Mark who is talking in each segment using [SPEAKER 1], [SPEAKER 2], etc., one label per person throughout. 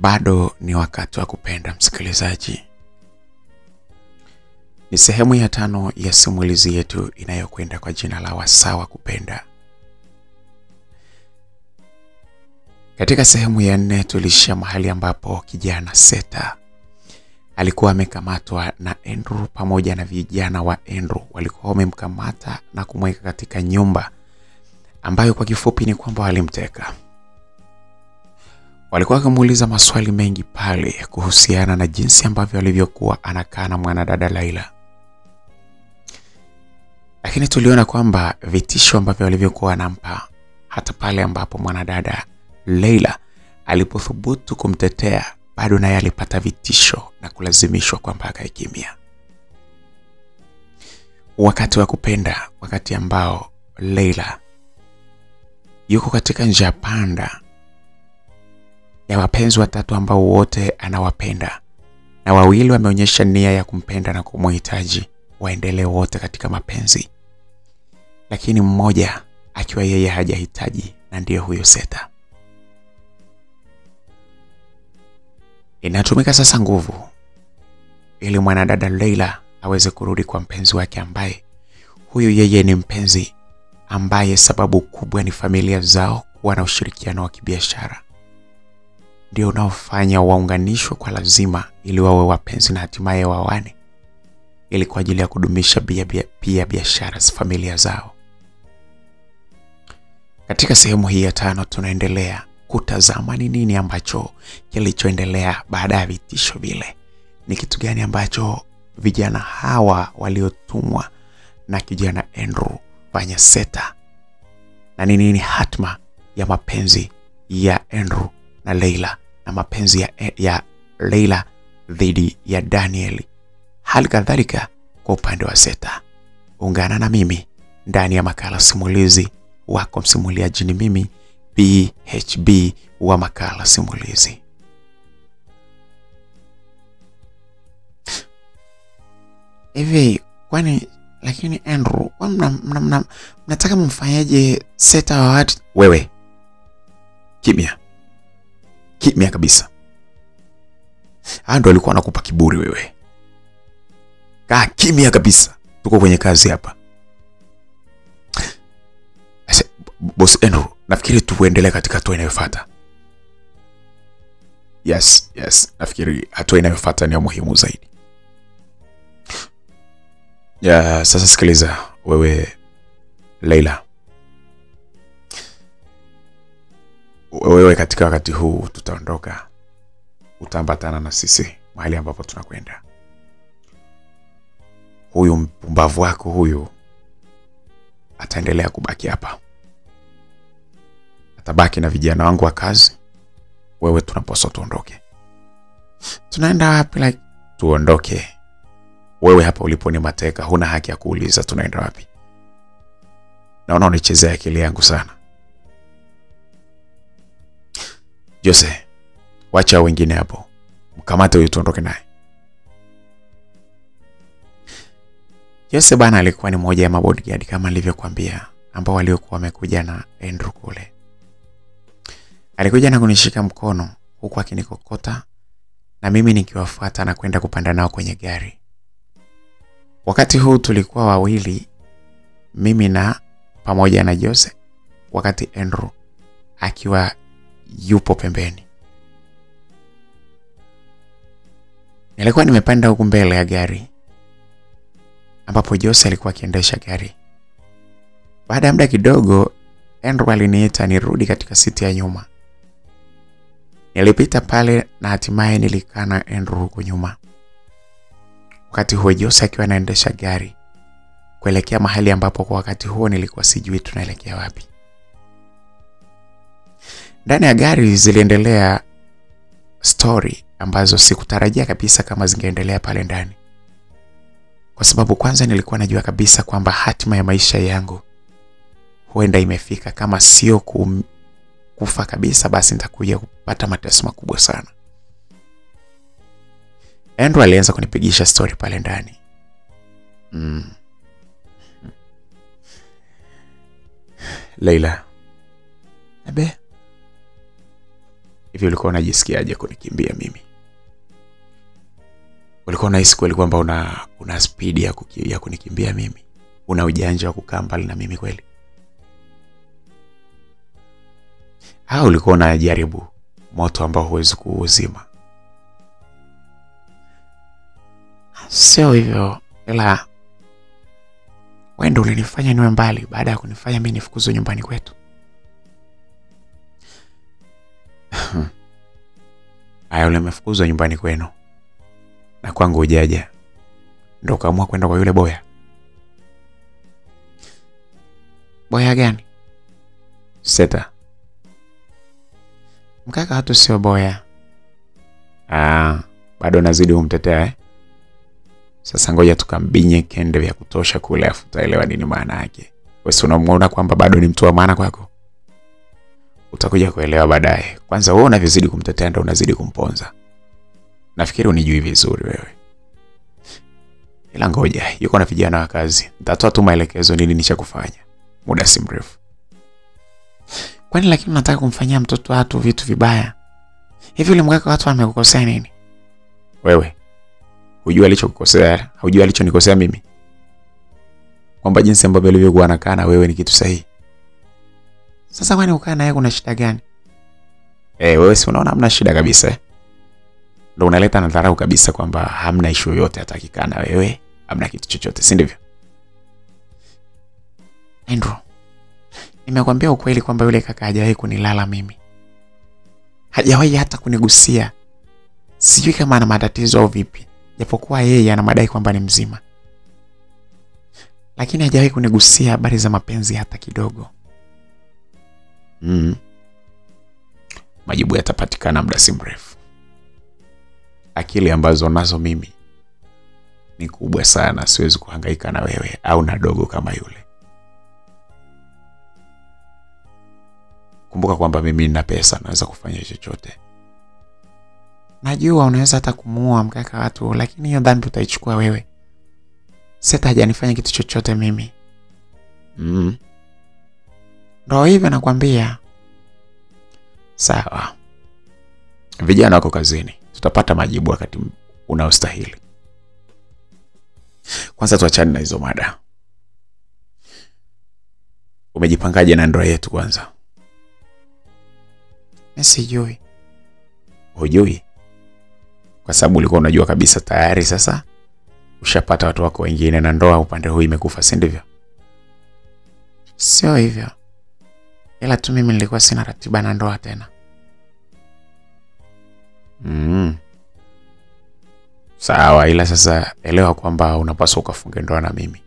[SPEAKER 1] Bado ni wakati wa kupenda, msikilizaji. Ni sehemu ya 5 ya simulizi yetu inayokwenda kwa jina la Wasaa wa Kupenda. Katika sehemu ya 4 tulishia mahali ambapo kijana Seta alikuwa amekamatwa na Andrew pamoja na vijana wa Andrew. Walikuwa wamemkamata na kumweka katika nyumba ambayo kwa kifupi ni kwamba walimteka. Walikuwa wakimuuliza maswali mengi pale kuhusiana na jinsi ambavyo alivyokuwa anakaa na mwanadada Laila. Lakini tuliona kwamba vitisho ambavyo walivyokuwa wanampa hata pale ambapo mwanadada Laila alipothubutu kumtetea, bado naye alipata vitisho na kulazimishwa kwamba akae kimya. Wakati wa kupenda, wakati ambao Laila yuko katika njia panda ya wapenzi watatu ambao wote anawapenda, na wawili wameonyesha nia ya kumpenda na kumhitaji waendelee wote katika mapenzi, lakini mmoja akiwa yeye hajahitaji, na ndiyo huyo Seta. Inatumika sasa nguvu ili mwanadada Laila aweze kurudi kwa mpenzi wake, ambaye huyu yeye ni mpenzi ambaye sababu kubwa ni familia zao kuwa na ushirikiano wa kibiashara, ndio unaofanya waunganishwe kwa lazima ili wawe wapenzi na hatimaye wawane, ili kwa ajili ya kudumisha pia biashara za familia zao. Katika sehemu hii ya 5 tunaendelea kutazama ni nini ambacho kilichoendelea baada ya vitisho vile. Ni kitu gani ambacho vijana hawa waliotumwa na kijana Andrew fanya Seta, na ni nini hatma ya mapenzi ya Andrew na Laila, na mapenzi ya Laila dhidi ya Daniel, hali kadhalika kwa upande wa Seta. Ungana na mimi ndani ya makala simulizi wako, msimuliaji ni mimi BHB wa makala simulizi. Hivi kwani lakini Andrew, mnataka mfanyaje Seta wa watu? Wewe kimya kabisa. Ando alikuwa anakupa kiburi wewe. Kaa kimya kabisa, tuko kwenye kazi hapa. Boss Andrew, nafikiri tuendelee katika hatua inayofuata. Yes, nafikiri hatua inayofuata ni muhimu zaidi. Ya, sasa sikiliza wewe Laila. Wewe katika wakati huu tutaondoka, utaambatana na sisi mahali ambapo tunakwenda. Huyu mpumbavu wako huyu ataendelea kubaki hapa, atabaki na vijana wangu wa kazi. Wewe tunapaswa tuondoke. Tunaenda wapi? Like tuondoke. Wewe hapa ulipo ni mateka, huna haki ya kuuliza tunaenda wapi. Naona unichezea akili yangu sana. Jose, wacha wengine hapo, mkamate huyu tuondoke naye. Jose bana alikuwa ni mmoja ya mabodyguard kama nilivyokuambia, ambao waliokuwa wamekuja na Andrew kule. Alikuja na kunishika mkono huku akinikokota, na mimi nikiwafuata na kwenda kupanda nao kwenye gari. Wakati huu tulikuwa wawili, mimi na pamoja na Jose, wakati Andrew akiwa yupo pembeni. Nilikuwa nimepanda huku mbele ya gari, ambapo Jose alikuwa akiendesha gari. Baada ya muda kidogo, Andrew aliniita nirudi katika siti ya nyuma. Nilipita pale na hatimaye nilikaa na Andrew huko nyuma, wakati huo Jose akiwa anaendesha gari kuelekea mahali ambapo kwa wakati huo nilikuwa sijui tunaelekea wapi. Ndani ya gari ziliendelea story ambazo sikutarajia kabisa kama zingeendelea pale ndani, kwa sababu kwanza nilikuwa najua kabisa kwamba hatima ya maisha yangu huenda imefika. Kama sio kufa kabisa, basi nitakuja kupata mateso makubwa sana. Andrew alianza kunipigisha story pale ndani. Laila, abe Hivi ulikuwa unajisikiaje kunikimbia mimi? Ulikuwa unahisi kweli kwamba una speed ya kunikimbia mimi? Una ujanja wa kukaa mbali na mimi kweli? Au ulikuwa unajaribu moto ambao huwezi kuuzima? Sio hivyo, ila wewe ndio ulinifanya niwe mbali baada ya kunifanya mimi nifukuzwe nyumbani kwetu. Aya, ule umefukuzwa nyumbani kwenu na kwangu hujaja, ndio kaamua kwenda kwa yule boya. Boya gani? Seta. Mkaka hatu sio boya. Bado nazidi kumtetea Sasa ngoja tukambinye kende vya kutosha kule afu utaelewa nini maana yake. Wewe unamuona kwamba bado ni mtu wa maana kwako? Utakuja kuelewa baadaye. Kwanza wewe unavizidi kumtetea ndio unazidi kumponza. Nafikiri unijui vizuri wewe. Ila ngoja, yuko na vijana wa kazi. Nitatoa tu maelekezo nini nichakufanya. Muda si mrefu. Kwani lakini unataka kumfanyia mtoto watu vitu vibaya? Hivi yule mkaka watu amekukosea nini? Wewe hujui alichokukosea, hujui alichonikosea mimi? Kwamba jinsi ambavyo alivyokuwa anakaa na wewe ni kitu sahihi. Sasa kwani ukaa naye kuna shida gani? Wewe si unaona hamna shida kabisa Ndio unaleta nadharau kabisa kwamba hamna issue yoyote atakikaa na wewe, hamna kitu chochote, si ndivyo? Andrew, nimekwambia ukweli kwamba yule kaka hajawahi kunilala mimi. Hajawahi hata kunigusia. Sijui kama ana matatizo au vipi. Japokuwa yeye ana madai kwamba ni mzima. Lakini hajawahi kunigusia habari za mapenzi hata kidogo. Majibu yatapatikana muda si mrefu. Akili ambazo nazo mimi ni kubwa sana, siwezi kuhangaika na wewe au na dogo kama yule. Kumbuka kwamba mimi nina pesa, naweza kufanya chochote. Najua unaweza hata kumuua mkaka watu, lakini hiyo dhambi utaichukua wewe. Seta hajanifanya kitu chochote mimi. Ndio hivyo nakwambia. Sawa. Vijana wako kazini. Tutapata majibu wakati unaostahili. Kwanza tuachane na hizo mada. Umejipangaje na ndoa yetu kwanza? Mimi sijui. Hujui? Kwa sababu ulikuwa unajua kabisa tayari sasa ushapata watu wako wengine na ndoa upande huu imekufa, si ndivyo? Sio hivyo. Ila tu mimi nilikuwa sina ratiba na ndoa tena. Sawa, ila sasa elewa kwamba unapaswa ukafunge ndoa na mimi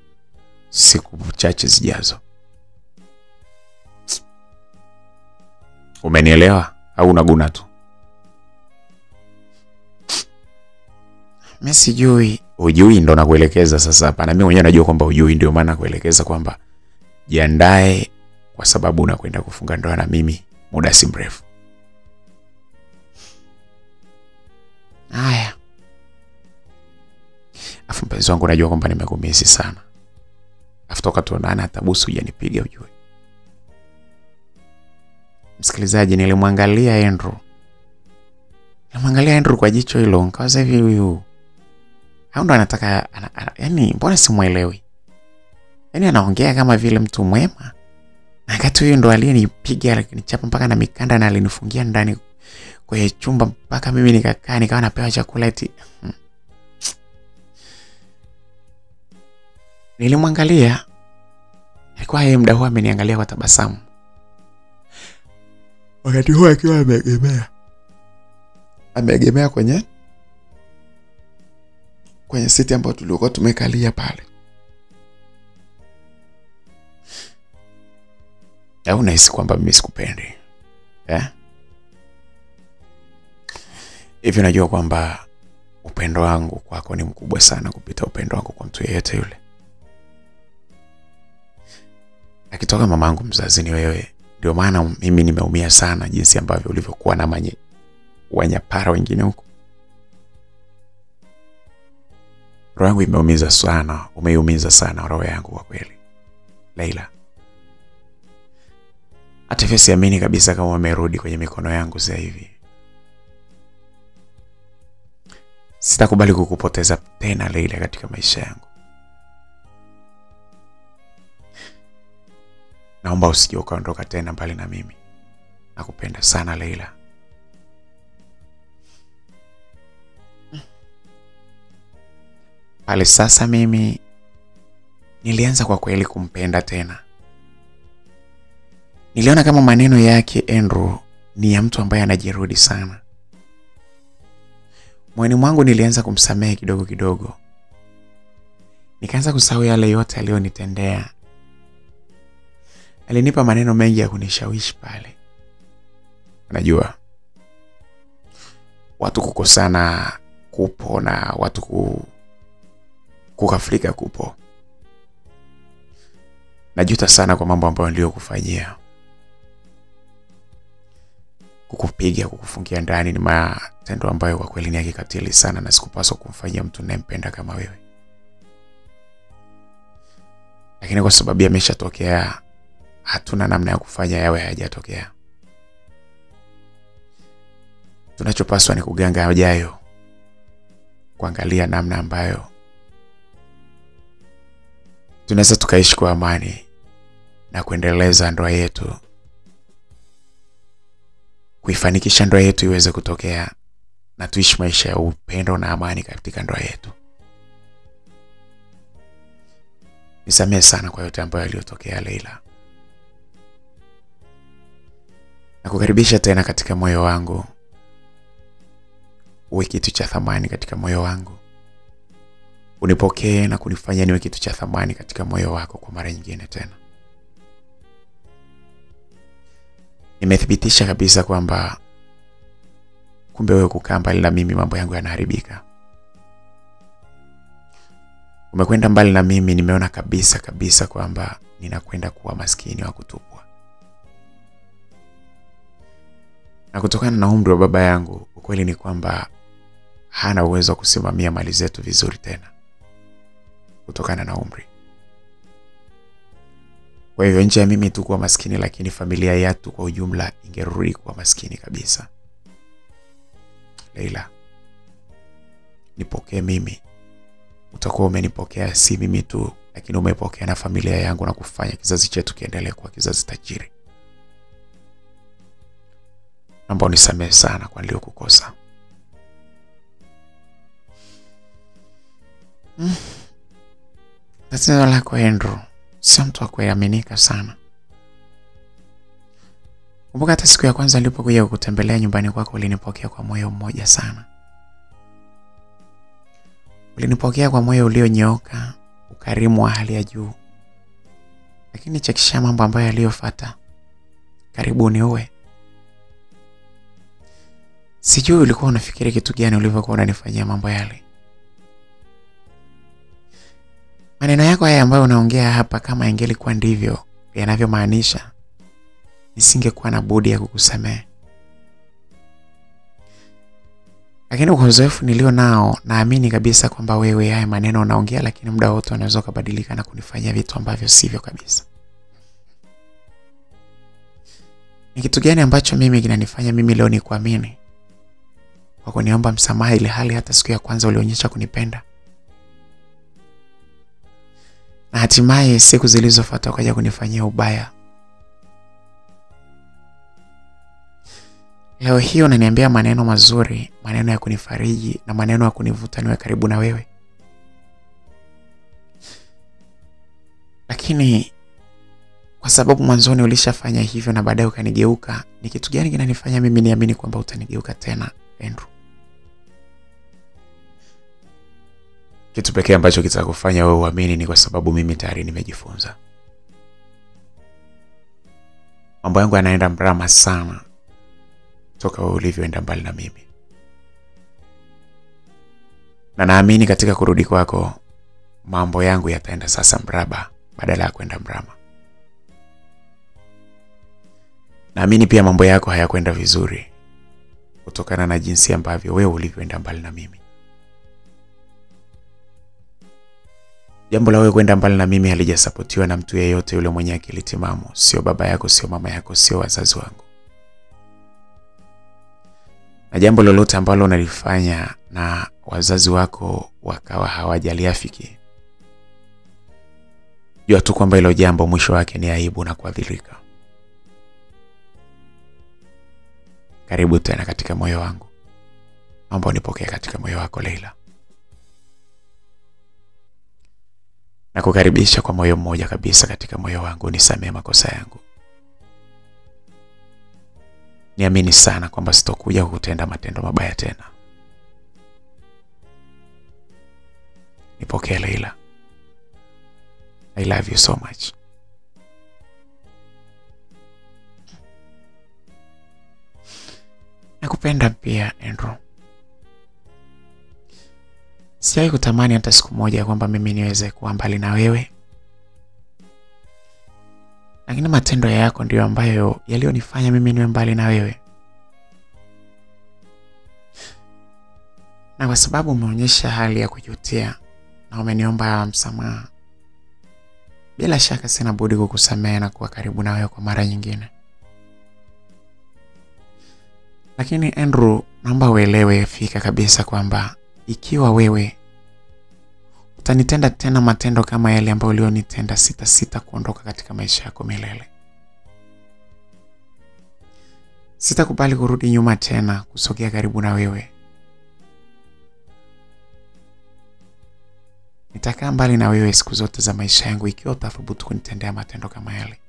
[SPEAKER 1] siku chache zijazo. Umenielewa au unaguna tu? Mimi sijui. Hujui ndo nakuelekeza sasa hapa. Na mimi mwenyewe najua kwamba hujui, ndio maana nakuelekeza kwamba jiandae kwa sababu unakwenda kufunga ndoa na mimi muda si mrefu. Haya. Afu mpenzi wangu, najua kwamba nimekumisi sana. Afu toka tuonana hata busu hujanipiga ujue. Msikilizaji, nilimwangalia Andrew. Nilimwangalia Andrew kwa jicho hilo, nikawaza hivi huyu au ndo anataka yani mbona simuelewi? Yani anaongea kama vile mtu mwema. Na wakati huyo ndo aliyenipiga alinichapa mpaka na mikanda na alinifungia ndani kwenye chumba mpaka mimi nikakaa nikawa napewa chakula eti. Nilimwangalia. Alikuwa yeye muda huo ameniangalia kwa tabasamu. Wakati huo akiwa ameegemea kwenye siti ambayo tulikuwa tumekalia pale. Au unahisi kwamba mimi sikupendi? Hivi najua kwamba upendo wangu kwako ni mkubwa sana kupita upendo wangu kwa mtu yeyote yule. Akitoka mamangu mzazi ni wewe. Ndio maana mimi nimeumia sana jinsi ambavyo ulivyokuwa na wanyapara wengine huko. Roho yangu imeumiza sana, umeiumiza sana roho yangu kwa kweli. Leila. Hata siamini kabisa kama umerudi kwenye mikono yangu sasa hivi. Sitakubali kukupoteza tena Leila katika maisha yangu. Naomba usije ukaondoka tena mbali na mimi. Nakupenda sana Leila. Pale sasa mimi nilianza kwa kweli kumpenda tena. Niliona kama maneno yake Andrew ni ya mtu ambaye anajirudi sana. Moyoni mwangu nilianza kumsamehe kidogo kidogo. Nikaanza kusahau yale yote aliyonitendea. Alinipa maneno mengi ya kunishawishi pale. Unajua, watu kukosana kupo na watu kukafrika kupo. Najuta sana kwa mambo ambayo niliyokufanyia. Kukupiga, kukufungia ndani ni matendo ambayo kwa kweli ni ya kikatili sana na sikupaswa kumfanyia mtu ninayempenda kama wewe. Lakini kwa sababu yameshatokea, hatuna namna ya kufanya yawe hayajatokea. Tunachopaswa ni kuganga yajayo. Kuangalia namna ambayo tunaweza tukaishi kwa amani na kuendeleza ndoa yetu. Kuifanikisha ndoa yetu iweze kutokea na tuishi maisha ya upendo na amani katika ndoa yetu. Nisamehe sana kwa yote ambayo yaliyotokea Leila. Nakukaribisha tena katika moyo wangu. Uwe kitu cha thamani katika moyo wangu. Unipokee na kunifanya niwe kitu cha thamani katika moyo wako kwa mara nyingine tena. Nimethibitisha kabisa kwamba kumbe wewe kukaa mbali na mimi mambo yangu yanaharibika. Umekwenda mbali na mimi, nimeona kabisa kwamba ninakwenda kuwa maskini wa kutupwa. Na kutokana na umri wa baba yangu, ukweli ni kwamba hana uwezo wa kusimamia mali zetu vizuri tena. Kutokana na umri. Kwa hivyo nje ya mimi tu kuwa maskini, lakini familia yetu kwa ujumla ingerudi kuwa maskini kabisa. Leila, nipokee mimi. Utakuwa umenipokea si mimi tu, lakini umepokea na familia yangu na kufanya kizazi chetu kiendelee kuwa kizazi tajiri. Naomba unisamehe sana kwa niliyokukosa. Tatizo lako Andrew, sio mtu wa kuaminika sana. Kumbuka hata siku ya kwanza nilipokuja kukutembelea nyumbani kwako ulinipokea kwa moyo mmoja sana. Ulinipokea kwa moyo ulionyooka, ukarimu wa hali ya juu. Lakini chekisha mambo ambayo yaliyofuata. Karibuni uwe. Sijui ulikuwa unafikiri kitu gani ulivyokuwa unanifanyia mambo yale. Maneno yako haya ambayo unaongea hapa kama ingelikuwa ndivyo yanavyomaanisha, nisingekuwa na budi ya kukusamehe. Lakini kwa uzoefu nilio nao, naamini kabisa kwamba wewe haya maneno unaongea, lakini muda wote unaweza kubadilika na kunifanyia vitu ambavyo sivyo kabisa. Ni kitu gani ambacho mimi kinanifanya mimi leo nikuamini? Kwa kuniomba msamaha ile hali hata siku ya kwanza ulionyesha kunipenda. Na hatimaye siku zilizofuata ukaja kunifanyia ubaya. Leo hii unaniambia maneno mazuri, maneno ya kunifariji na maneno ya kunivuta niwe karibu na wewe. Lakini kwa sababu mwanzoni ulishafanya hivyo na baadaye ukanigeuka, ni kitu gani kinanifanya mimi niamini kwamba utanigeuka tena, Andrew? Kitu pekee ambacho kitakufanya wewe uamini ni kwa sababu mimi tayari nimejifunza. Mambo yangu yanaenda mrama sana toka wewe ulivyoenda mbali na mimi. Na naamini katika kurudi kwako mambo yangu yataenda sasa mraba badala ya kwenda mrama. Naamini pia mambo yako hayakwenda vizuri kutokana na jinsi ambavyo wewe ulivyoenda mbali na mimi. Jambo la wewe kwenda mbali na mimi halijasapotiwa na mtu yeyote yule mwenye akili timamu, sio baba yako, sio mama yako, sio wazazi wangu. Na jambo lolote ambalo unalifanya na wazazi wako wakawa hawajaliafiki, jua tu kwamba hilo jambo mwisho wake ni aibu na kuadhirika. Karibu tena katika moyo wangu. Naomba unipokee katika moyo wako Leila. Na kukaribisha kwa moyo mmoja kabisa katika moyo wangu. Nisamehe makosa yangu. Niamini sana kwamba sitokuja kutenda matendo mabaya tena. Nipokee Leila. I love you so much. Nakupenda pia Andrew. Sijawahi kutamani hata siku moja kwamba mimi niweze kuwa mbali na wewe. Lakini matendo yako ndio ambayo yalionifanya mimi niwe mbali na wewe. Na kwa sababu umeonyesha hali ya kujutia na umeniomba msamaha, bila shaka sina budi kukusamehe na kuwa karibu na wewe kwa mara nyingine. Lakini Andrew, naomba uelewe fika kabisa kwamba ikiwa wewe utanitenda tena matendo kama yale ambayo ulionitenda, sita kuondoka katika maisha yako milele. Sitakubali kurudi nyuma tena kusogea karibu na wewe. Nitakaa mbali na wewe siku zote za maisha yangu ikiwa utathubutu kunitendea matendo kama yale.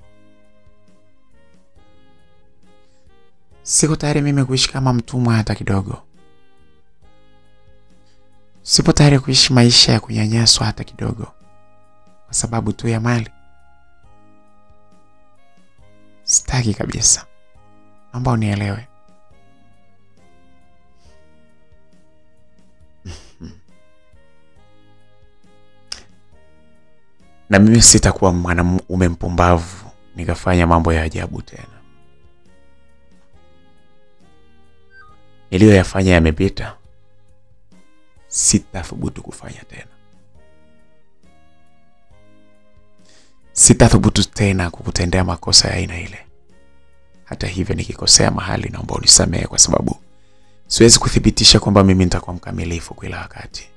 [SPEAKER 1] Siko tayari mimi kuishi kama mtumwa hata kidogo. Sipo tayari kuishi maisha ya kunyanyaswa hata kidogo kwa sababu tu ya mali. Sitaki kabisa. Naomba unielewe. Na mimi sitakuwa mwanamume mpumbavu nikafanya mambo ya ajabu tena. Niliyoyafanya yamepita. Sitathubutu kufanya tena. Sitathubutu tena kukutendea makosa ya aina ile. Hata hivyo nikikosea mahali naomba unisamehe kwa sababu siwezi kuthibitisha kwamba mimi nitakuwa mkamilifu kila wakati.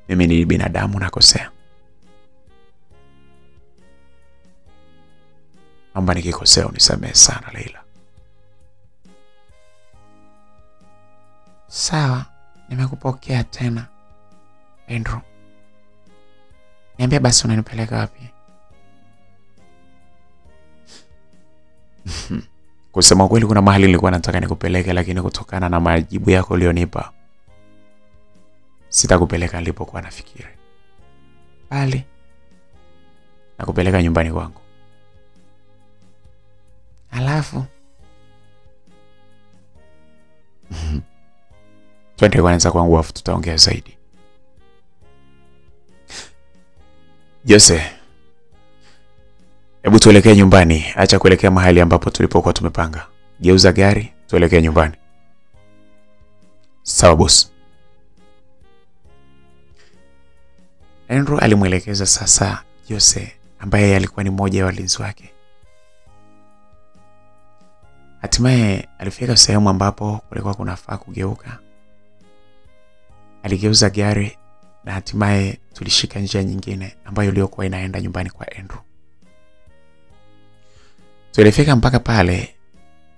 [SPEAKER 1] Mimi ni binadamu nakosea. Naomba nikikosea unisamehe sana Leila. Sawa, nimekupokea tena Andrew. Niambia basi unanipeleka wapi? Kusema kweli kuna mahali nilikuwa nataka nikupeleke, lakini kutokana na majibu yako ulionipa sitakupeleka nilipokuwa nafikiri. Bali nakupeleka nyumbani kwangu. Alafu twende kwanza kwangu afu tutaongea zaidi. Jose, hebu tuelekee nyumbani, acha kuelekea mahali ambapo tulipokuwa tumepanga. Geuza gari, tuelekee nyumbani. Sawa boss. Andrew alimwelekeza sasa Jose, ambaye alikuwa ni mmoja wa walinzi wake. Hatimaye alifika sehemu ambapo kulikuwa kunafaa kugeuka. Aligeuza gari na hatimaye tulishika njia nyingine ambayo iliyokuwa inaenda nyumbani kwa Andrew. Tulifika mpaka pale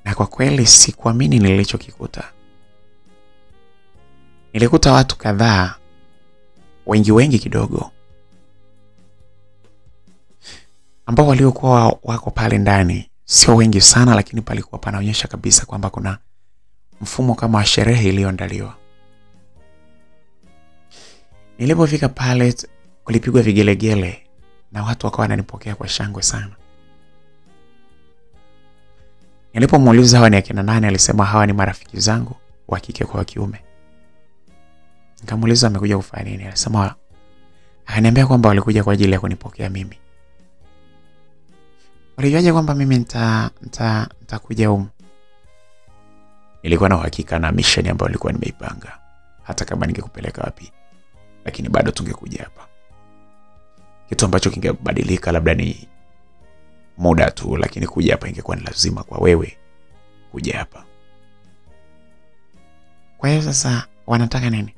[SPEAKER 1] na kwa kweli sikuamini nilichokikuta. Nilikuta watu kadhaa, wengi kidogo, ambao waliokuwa wako pale ndani. Sio wengi sana, lakini palikuwa panaonyesha kabisa kwamba kuna mfumo kama wa sherehe iliyoandaliwa. Nilipofika pale kulipigwa vigelegele na watu wakawa wananipokea kwa shangwe sana. Nilipomuuliza hawa ni akina nani, alisema hawa ni marafiki zangu wa kike kwa wa kiume. Nikamuuliza amekuja kufanya nini, alisema akaniambia kwamba walikuja kwa ajili ya kunipokea mimi. Walijuaje kwamba mimi nitakuja huko? Nilikuwa na uhakika na mission ambayo nilikuwa nimeipanga. Hata kama ningekupeleka wapi, lakini bado tungekuja hapa. Kitu ambacho kingebadilika labda ni muda tu, lakini kuja hapa ingekuwa ni lazima kwa wewe kuja hapa. Kwa hiyo sasa wanataka nini?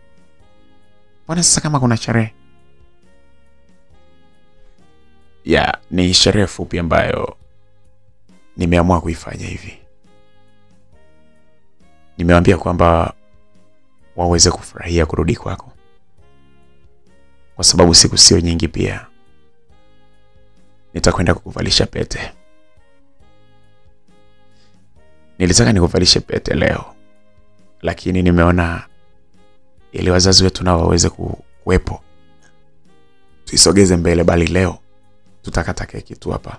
[SPEAKER 1] Mbona sasa kama kuna sherehe? Ya, ni sherehe fupi ambayo nimeamua kuifanya hivi. Nimewaambia kwamba waweze kufurahia kurudi kwako, kwa sababu siku sio nyingi. Pia nitakwenda kukuvalisha pete. Nilitaka nikuvalishe pete leo, lakini nimeona ili wazazi wetu nao waweze kuwepo, tuisogeze mbele. Bali leo tutakata keki tu hapa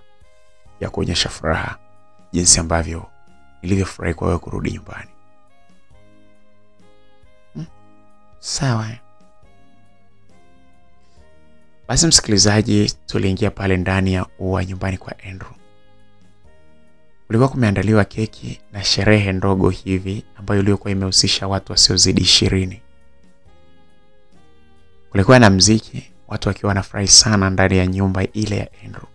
[SPEAKER 1] ya kuonyesha furaha, jinsi ambavyo nilivyofurahi kwa wewe kurudi nyumbani. Sawa. Basi msikilizaji, tuliingia pale ndani ya ua nyumbani kwa Andrew. Kulikuwa kumeandaliwa keki na sherehe ndogo hivi ambayo ilikuwa imehusisha watu wasiozidi 20. Kulikuwa na muziki, watu wakiwa wanafurahi sana ndani ya nyumba ile ya Andrew.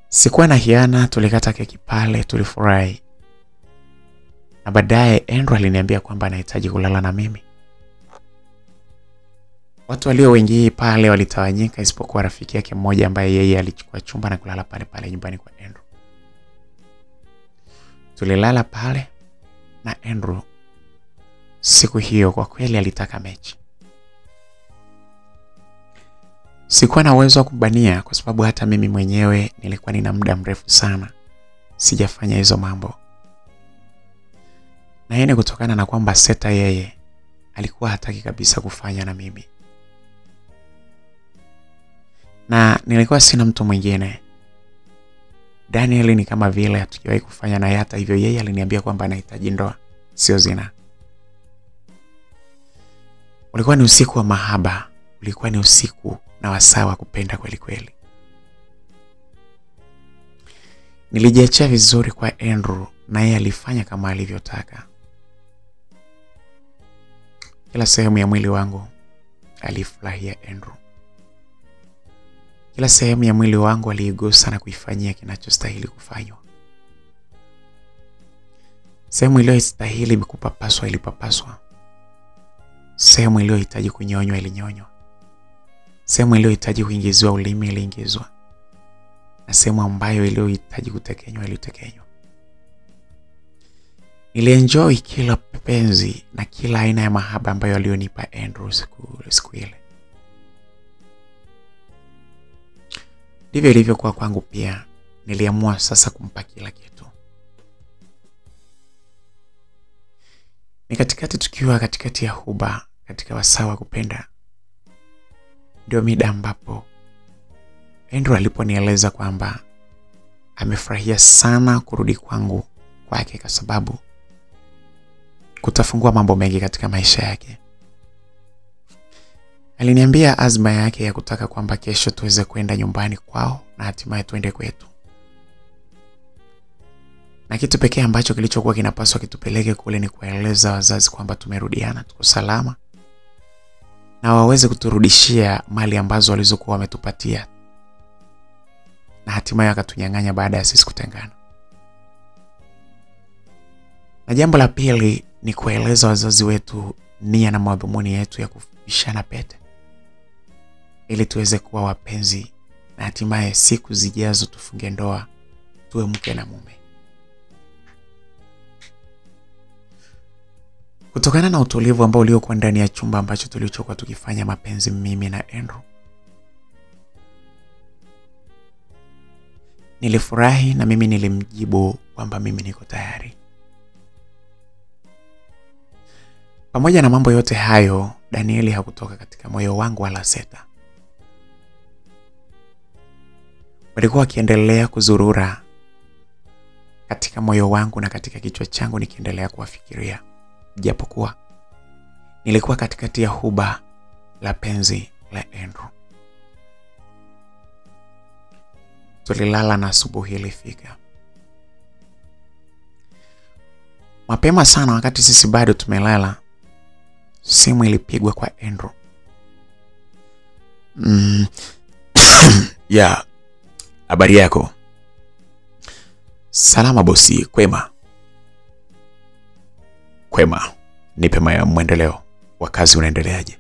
[SPEAKER 1] Sikuwa na hiana, tulikata keki pale, tulifurahi. Na baadaye Andrew aliniambia kwamba anahitaji kulala na mimi. Watu walio wengi pale walitawanyika isipokuwa rafiki yake mmoja ambaye yeye alichukua chumba na kulala pale pale nyumbani kwa Andrew. Tulilala pale na Andrew siku hiyo kwa kweli alitaka mechi. Sikuwa na uwezo wa kubania kwa sababu hata mimi mwenyewe nilikuwa nina muda mrefu sana sijafanya hizo mambo. Na hii ni kutokana na kwamba Seta yeye alikuwa hataki kabisa kufanya na mimi. Na nilikuwa sina mtu mwingine. Daniel ni kama vile hatukiwahi kufanya na hata hivyo yeye aliniambia kwamba anahitaji ndoa, sio zina. Ulikuwa ni usiku wa mahaba, ulikuwa ni usiku na wasaa wa kupenda kweli kweli. Nilijiachia vizuri kwa Andrew na yeye alifanya kama alivyotaka. Kila sehemu ya mwili wangu alifurahia Andrew. Kila sehemu ya mwili wangu aliigusa na kuifanyia kinachostahili kufanywa. Sehemu iliyostahili kupapaswa ilipapaswa. Sehemu iliyohitaji kunyonywa ilinyonywa. Sehemu iliyohitaji kuingizwa ulimi iliingizwa. Na sehemu ambayo iliyohitaji kutekenywa ilitekenywa. Nilienjoy kila penzi na kila aina ya mahaba ambayo alionipa Andrew siku ile. Ndivyo ilivyokuwa kwangu pia. Niliamua sasa kumpa kila kitu. Ni katikati tukiwa katikati ya huba, katika wasaa wa kupenda, ndio mida ambapo Andrew aliponieleza kwamba amefurahia sana kurudi kwangu kwake kwa sababu kutafungua mambo mengi katika maisha yake. Aliniambia azma yake ya kutaka kwamba kesho tuweze kwenda nyumbani kwao na hatimaye tuende kwetu. Na kitu pekee ambacho kilichokuwa kinapaswa kitupeleke kule ni kueleza wazazi kwamba tumerudiana, tuko salama, na waweze kuturudishia mali ambazo walizokuwa wametupatia. Na hatimaye akatunyang'anya baada ya sisi kutengana. Na jambo la pili ni kueleza wazazi wetu nia na madhumuni yetu ya kufishana pete, ili tuweze kuwa wapenzi na hatimaye siku zijazo tufunge ndoa, tuwe mke na mume. Kutokana na utulivu ambao uliokuwa ndani ya chumba ambacho tulichokuwa tukifanya mapenzi mimi na Andrew, nilifurahi na mimi nilimjibu kwamba mimi niko tayari. Pamoja na mambo yote hayo, Danieli hakutoka katika moyo wangu wala Seta. Walikuwa wakiendelea kuzurura katika moyo wangu na katika kichwa changu nikiendelea kuwafikiria. Japokuwa nilikuwa katikati ya huba la penzi la Andrew. Tulilala na asubuhi ilifika. Mapema sana wakati sisi bado tumelala, simu ilipigwa kwa Andrew. Ya, habari yako? Salama bosi, kwema. Kwema, nipe mwendeleo wa kazi unaendeleaje?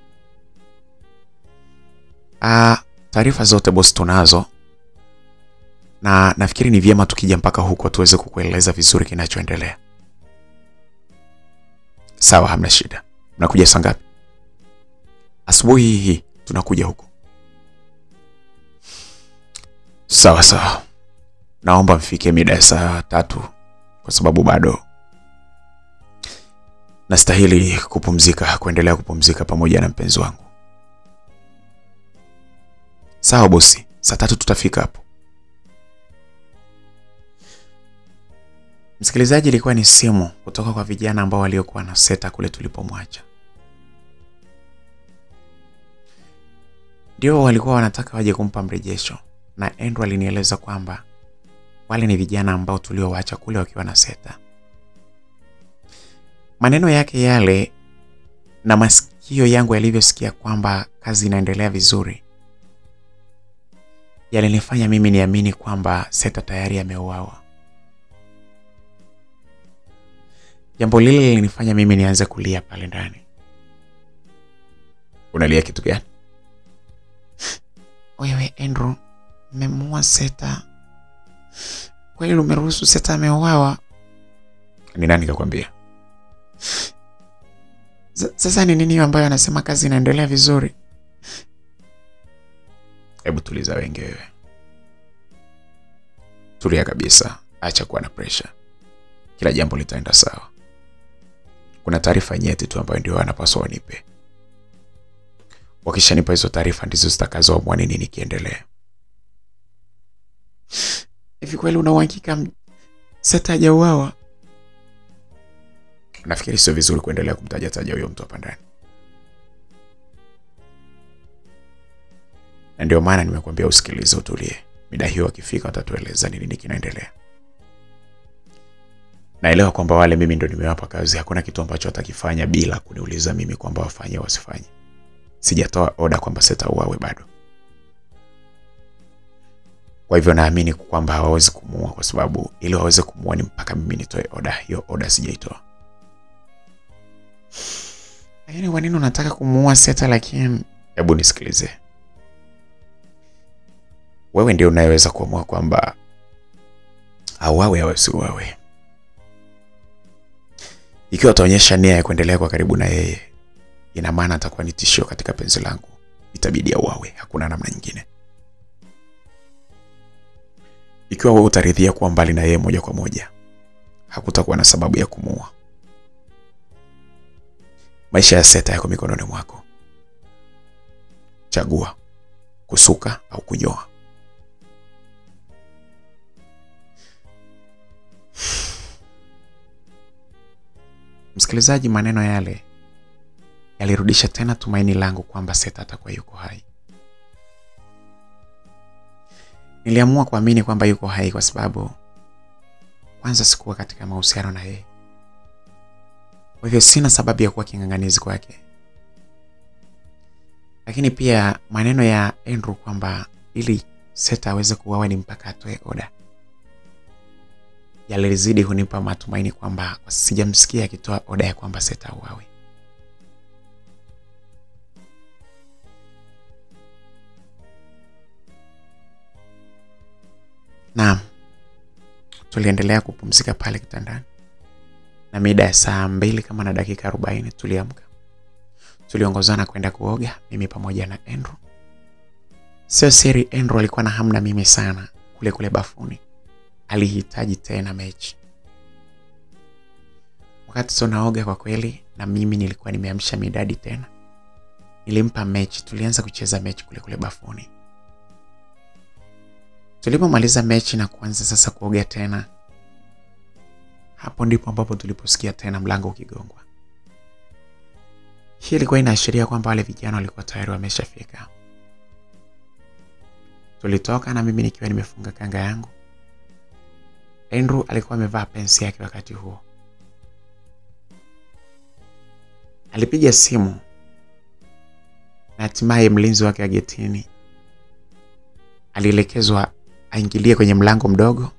[SPEAKER 1] Taarifa zote boss tunazo. Na nafikiri ni vyema tukija mpaka huko tuweze kukueleza vizuri kinachoendelea. Sawa, hamna shida. Mnakuja saa ngapi? Asubuhi hii tunakuja huko. Sawa. Naomba mfike mida ya saa 3 kwa sababu bado nastahili kuendelea kupumzika pamoja na mpenzi wangu. Sawa bosi, saa 3 tutafika hapo. Msikilizaji, ilikuwa ni simu kutoka kwa vijana ambao waliokuwa na Seta kule tulipomwacha. Ndio walikuwa wanataka waje kumpa mrejesho, na Andrew alinieleza kwamba wale ni vijana ambao tuliowaacha kule wakiwa na Seta. Maneno yake yale na masikio yangu yalivyosikia kwamba kazi inaendelea vizuri yalinifanya mimi niamini kwamba Seta tayari ameuawa. Jambo lile lilinifanya mimi nianze kulia pale ndani. Unalia kitu gani? Wewe Andrew, umemuua Seta. Kwani umeruhusu Seta ameuawa? Ni nani kakwambia? Sasa ni nini ambayo anasema kazi inaendelea vizuri? Hebu tuliza wewe. Tulia kabisa, acha kuwa na pressure. Kila jambo litaenda sawa. Kuna taarifa nyeti tu ambayo ndio wanapaswa wanipe. Wakishanipa hizo taarifa ndizo zitakazoamua nini kiendelee. Hivi kweli una uhakika Seta hajauawa? Nafikiri sio vizuri kuendelea kumtaja huyo mtu hapa ndani. Na ndio maana nimekuambia usikilize, utulie. Mida hiyo akifika atatueleza nini kinaendelea. Naelewa kwamba wale mimi ndio nimewapa kazi, hakuna kitu ambacho atakifanya bila kuniuliza mimi kwamba wafanye wasifanye. Sijatoa oda kwamba Seta uawe bado. Kwa hivyo naamini kwamba hawawezi kumuua kwa sababu ili waweze kumuua ni mpaka mimi nitoe oda. Hiyo oda sijaitoa. Lakini kwa nini unataka kumuua Seta? Lakini hebu nisikilize. Wewe ndio unayeweza kuamua kwamba auawe au asiuawe. Ikiwa utaonyesha nia ya kuendelea kwa karibu na yeye, ina maana atakuwa ni tishio katika penzi langu. Itabidi auawe, hakuna namna nyingine. Ikiwa wewe utaridhia kuwa mbali na yeye moja kwa moja, hakutakuwa na sababu ya kumuua. Maisha ya Seta yako mikononi mwako. Chagua kusuka au kunyoa. Msikilizaji, maneno yale yalirudisha tena tumaini langu kwamba Seta atakuwa yuko hai. Niliamua kuamini kwamba yuko hai kwa sababu kwanza sikuwa katika mahusiano na yeye. Kwa hivyo sina sababu ya kuwa kinganganizi kwake. Lakini pia maneno ya Andrew kwamba ili Seta aweze kuuawa ni mpaka atoe oda yalizidi kunipa matumaini kwamba sijamsikia akitoa oda ya kwamba Seta auawe. Naam, tuliendelea kupumzika pale kitandani. Na mida ya saa 2 kama na dakika 40 tuliamka. Tuliongozana kwenda kuoga, mimi pamoja na Andrew. Sio siri, Andrew alikuwa na hamu na mimi sana kule bafuni. Alihitaji tena mechi. Wakati tunaoga kwa kweli, na mimi nilikuwa nimeamsha midadi tena. Nilimpa mechi, tulianza kucheza mechi kule bafuni. Tulipomaliza mechi na kuanza sasa kuoga tena, hapo ndipo ambapo tuliposikia tena mlango ukigongwa. Hii ilikuwa inaashiria kwamba wale vijana walikuwa tayari wameshafika. Tulitoka na mimi nikiwa nimefunga kanga yangu. Andrew alikuwa amevaa pensi yake wakati huo. Alipiga simu na hatimaye mlinzi wake wa getini alielekezwa aingilie kwenye mlango mdogo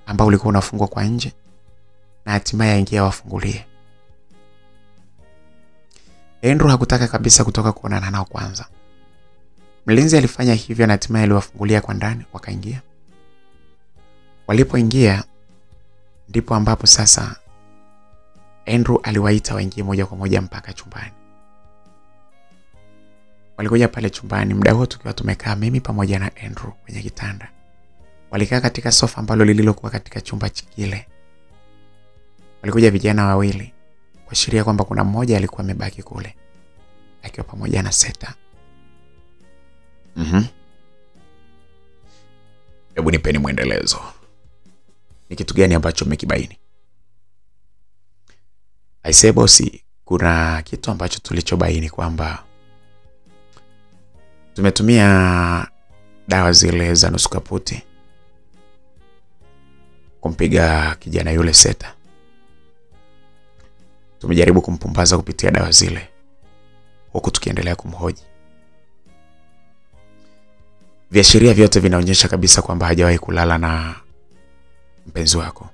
[SPEAKER 1] ambao ulikuwa unafungwa kwa nje na hatimaye aingie wafungulie. Andrew hakutaka kabisa kutoka kuonana nao kwanza. Mlinzi alifanya hivyo na hatimaye aliwafungulia kwa ndani, wakaingia. Walipoingia ndipo ambapo sasa Andrew aliwaita waingie moja kwa moja mpaka chumbani. Walikuja pale chumbani, muda wote tukiwa tumekaa mimi pamoja na Andrew kwenye kitanda. Walikaa katika sofa ambalo lililokuwa katika chumba kile. Walikuja vijana wawili, kuashiria kwamba kuna mmoja alikuwa amebaki kule akiwa pamoja na Seta. Hebu nipeni muendelezo. Ni kitu gani ambacho mmekibaini? Aisee bosi, kuna kitu ambacho tulichobaini kwamba tumetumia dawa zile za nusu kaputi kumpiga kijana yule Seta. Tumejaribu kumpumbaza kupitia dawa zile, huku tukiendelea kumhoji. Viashiria vyote vinaonyesha kabisa kwamba hajawahi kulala na mpenzi wako.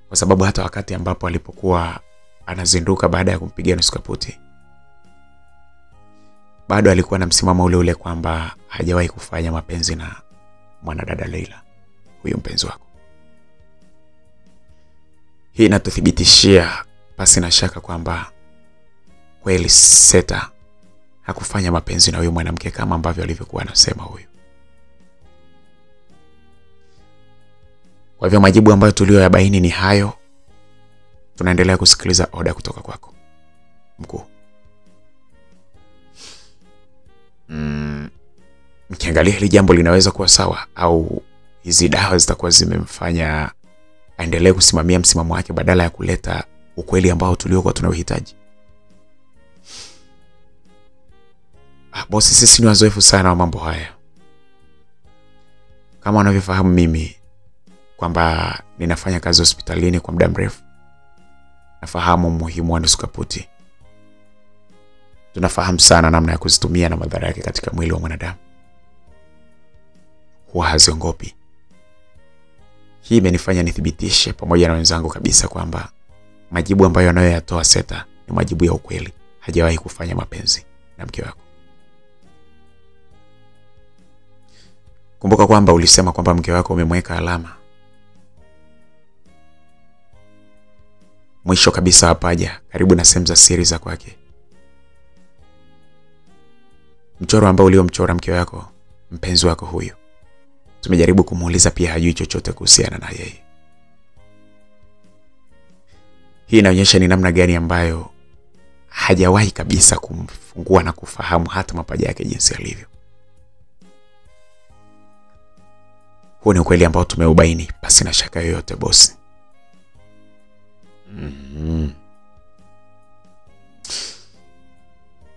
[SPEAKER 1] Kwa sababu hata wakati ambapo alipokuwa anazinduka baada ya kumpiga nusu kaputi, bado alikuwa na msimamo ule ule kwamba hajawahi kufanya mapenzi na mwanadada Leila, huyo mpenzi wako. Hii inatuthibitishia pasi na shaka kwamba kweli Seta hakufanya mapenzi na huyo mwanamke kama ambavyo alivyokuwa anasema huyo. Kwa hivyo majibu ambayo tuliyoyabaini ni hayo. Tunaendelea kusikiliza oda kutoka kwako, mkuu. Mkiangalia hili jambo linaweza kuwa sawa, au hizi dawa zitakuwa zimemfanya aendelee kusimamia msimamo wake badala ya kuleta ukweli ambao tuliokuwa tunauhitaji? Bosi, sisi ni wazoefu sana wa mambo haya. Kama unavyofahamu mimi kwamba ninafanya kazi hospitalini kwa muda mrefu, nafahamu umuhimu wa nusu kaputi. Tunafahamu sana namna ya kuzitumia na madhara yake katika mwili wa mwanadamu. Huwa haziongopi. Hii imenifanya nithibitishe pamoja na wenzangu kabisa kwamba majibu ambayo anayoyatoa Seta ni majibu ya ukweli. Hajawahi kufanya mapenzi na mke wako. Kumbuka kwamba ulisema kwamba mke wako umemweka alama. Mwisho kabisa hapaja, karibu na sehemu za siri za kwake. Mchoro ambao uliomchora mke wako, mpenzi wako huyo, tumejaribu kumuuliza pia hajui chochote kuhusiana na yeye. Hii inaonyesha ni namna gani ambayo hajawahi kabisa kumfungua na kufahamu hata mapaja yake jinsi yalivyo. Huo ni ukweli ambao tumeubaini pasi na shaka yoyote, bosi.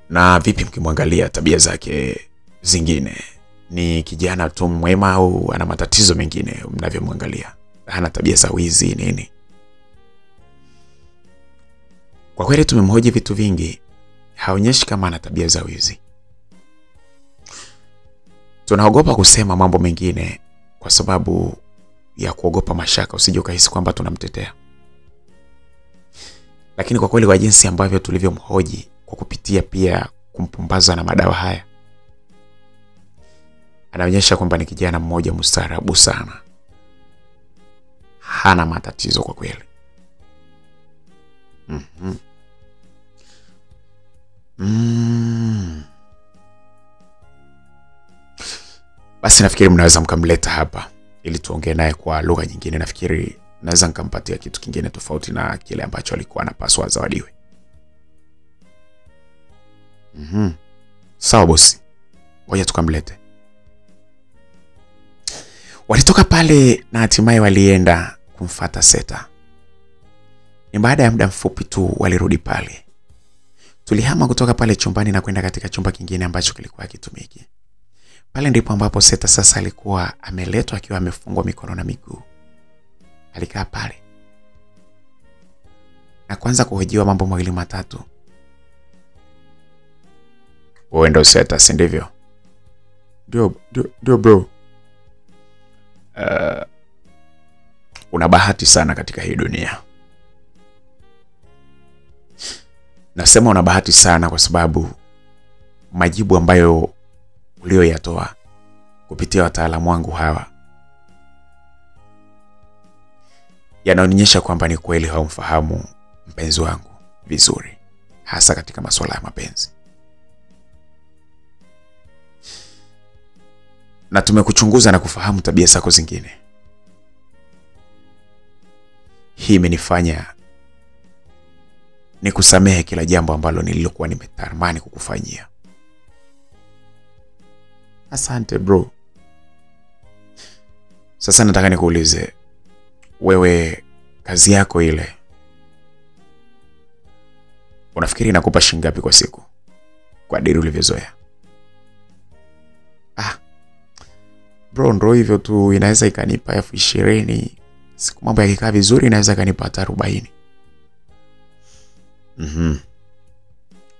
[SPEAKER 1] Na vipi mkimwangalia tabia zake zingine? Ni kijana tu mwema au ana matatizo mengine mnavyomwangalia? Hana tabia za wizi nini? Kwa kweli tumemhoji vitu vingi, haonyeshi kama ana tabia za wizi. Tunaogopa kusema mambo mengine kwa sababu ya kuogopa mashaka, usije ukahisi kwamba tunamtetea. Lakini kwa kweli kwa jinsi ambavyo tulivyomhoji kwa kupitia pia kumpumbaza na madawa haya, anaonyesha kwamba ni kijana mmoja mstaarabu sana. Hana matatizo kwa kweli. Basi nafikiri mnaweza mkamleta hapa ili tuongee naye kwa lugha nyingine. Nafikiri naweza nikampatia kitu kingine tofauti na kile ambacho alikuwa anapaswa zawadiwe. Sawa bosi, ngoja tukamlete. Walitoka pale na hatimaye walienda kumfuata Seta. Ni baada ya muda mfupi tu walirudi pale. Tulihama kutoka pale chumbani na kwenda katika chumba kingine ambacho kilikuwa kitumiki. Pale ndipo ambapo Seta sasa alikuwa ameletwa akiwa amefungwa mikono na miguu. Alikaa pale na kwanza kuhojiwa mambo mawili matatu. Wewe ndio Seta, si ndivyo? Ndio bro. Una bahati sana katika hii dunia. Nasema una bahati sana kwa sababu majibu ambayo ulioyatoa kupitia wataalamu wangu hawa yanaonyesha kwamba ni kweli haumfahamu mpenzi wangu vizuri, hasa katika masuala ya mapenzi. Na tumekuchunguza na kufahamu tabia zako zingine. Hii imenifanya nikusamehe kila jambo ambalo nililokuwa nimetamani kukufanyia. Asante bro. Sasa nataka nikuulize, wewe kazi yako ile unafikiri inakupa shilingi ngapi kwa siku kwa diri ulivyozoea? Bro, ndio hivyo tu, inaweza ikanipa 20,000. Siku mambo yakikaa vizuri inaweza kanipa hata 40.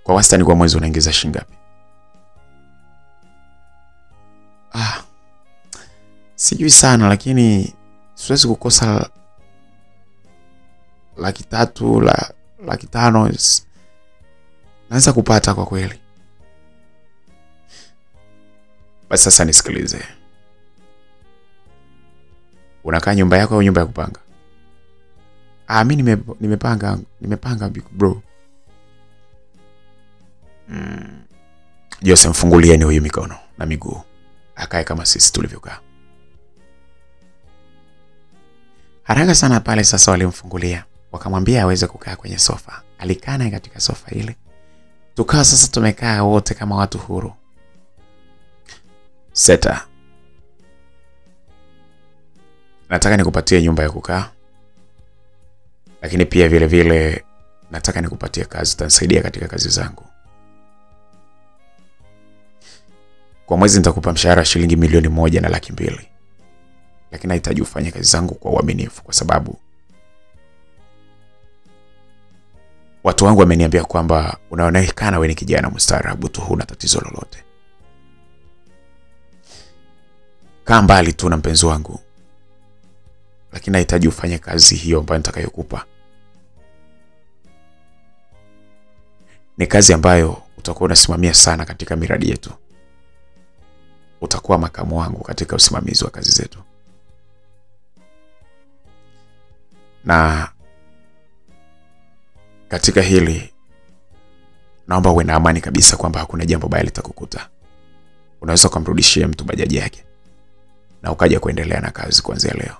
[SPEAKER 1] Kwa wastani kwa mwezi unaingiza shilingi ngapi? Sijui sana, lakini siwezi kukosa 300,000, 500,000 naweza kupata kwa kweli. Basi sasa nisikilize. Unakaa nyumba yako au nyumba ya kupanga? Mimi nimepanga bro. Jose, mfungulieni huyu mikono na miguu akae kama sisi tulivyokaa. Haraka sana pale sasa walimfungulia, wakamwambia aweze kukaa kwenye sofa. Alikaa naye katika sofa ile. Tukawa sasa tumekaa wote kama watu huru. Seta, nataka nikupatie nyumba ya kukaa, lakini pia vile vile nataka nikupatie kazi, utanisaidia katika kazi zangu. Kwa mwezi nitakupa mshahara shilingi 1,200,000. Lakini nahitaji ufanye kazi zangu kwa uaminifu, kwa sababu watu wangu wameniambia kwamba unaonekana wewe ni kijana mstaarabu tu, huna tatizo lolote. Kaa mbali tu na mpenzi wangu, lakini nahitaji ufanye kazi hiyo ambayo nitakayokupa. Ni kazi ambayo utakuwa unasimamia sana katika miradi yetu. Utakuwa makamu wangu katika usimamizi wa kazi zetu. Na katika hili naomba uwe na amani kabisa kwamba hakuna jambo baya litakukuta. Unaweza kumrudishia mtu bajaji yake na ukaja kuendelea na kazi kuanzia leo.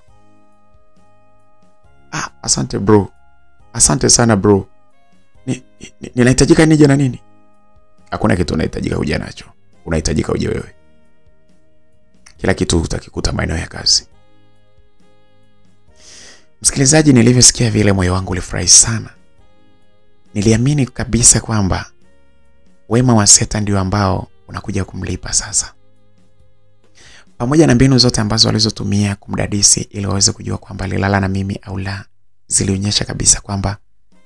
[SPEAKER 1] Asante bro. Asante sana bro. Ninahitajika nije na nini? Hakuna kitu unahitajika uje nacho. Unahitajika uje wewe. Kila kitu utakikuta maeneo ya kazi. Msikilizaji, nilivyosikia vile moyo wangu ulifurahi sana. Niliamini kabisa kwamba wema wa Seta ndio ambao unakuja kumlipa sasa. Pamoja na mbinu zote ambazo walizotumia kumdadisi ili waweze kujua kwamba alilala na mimi au la, zilionyesha kabisa kwamba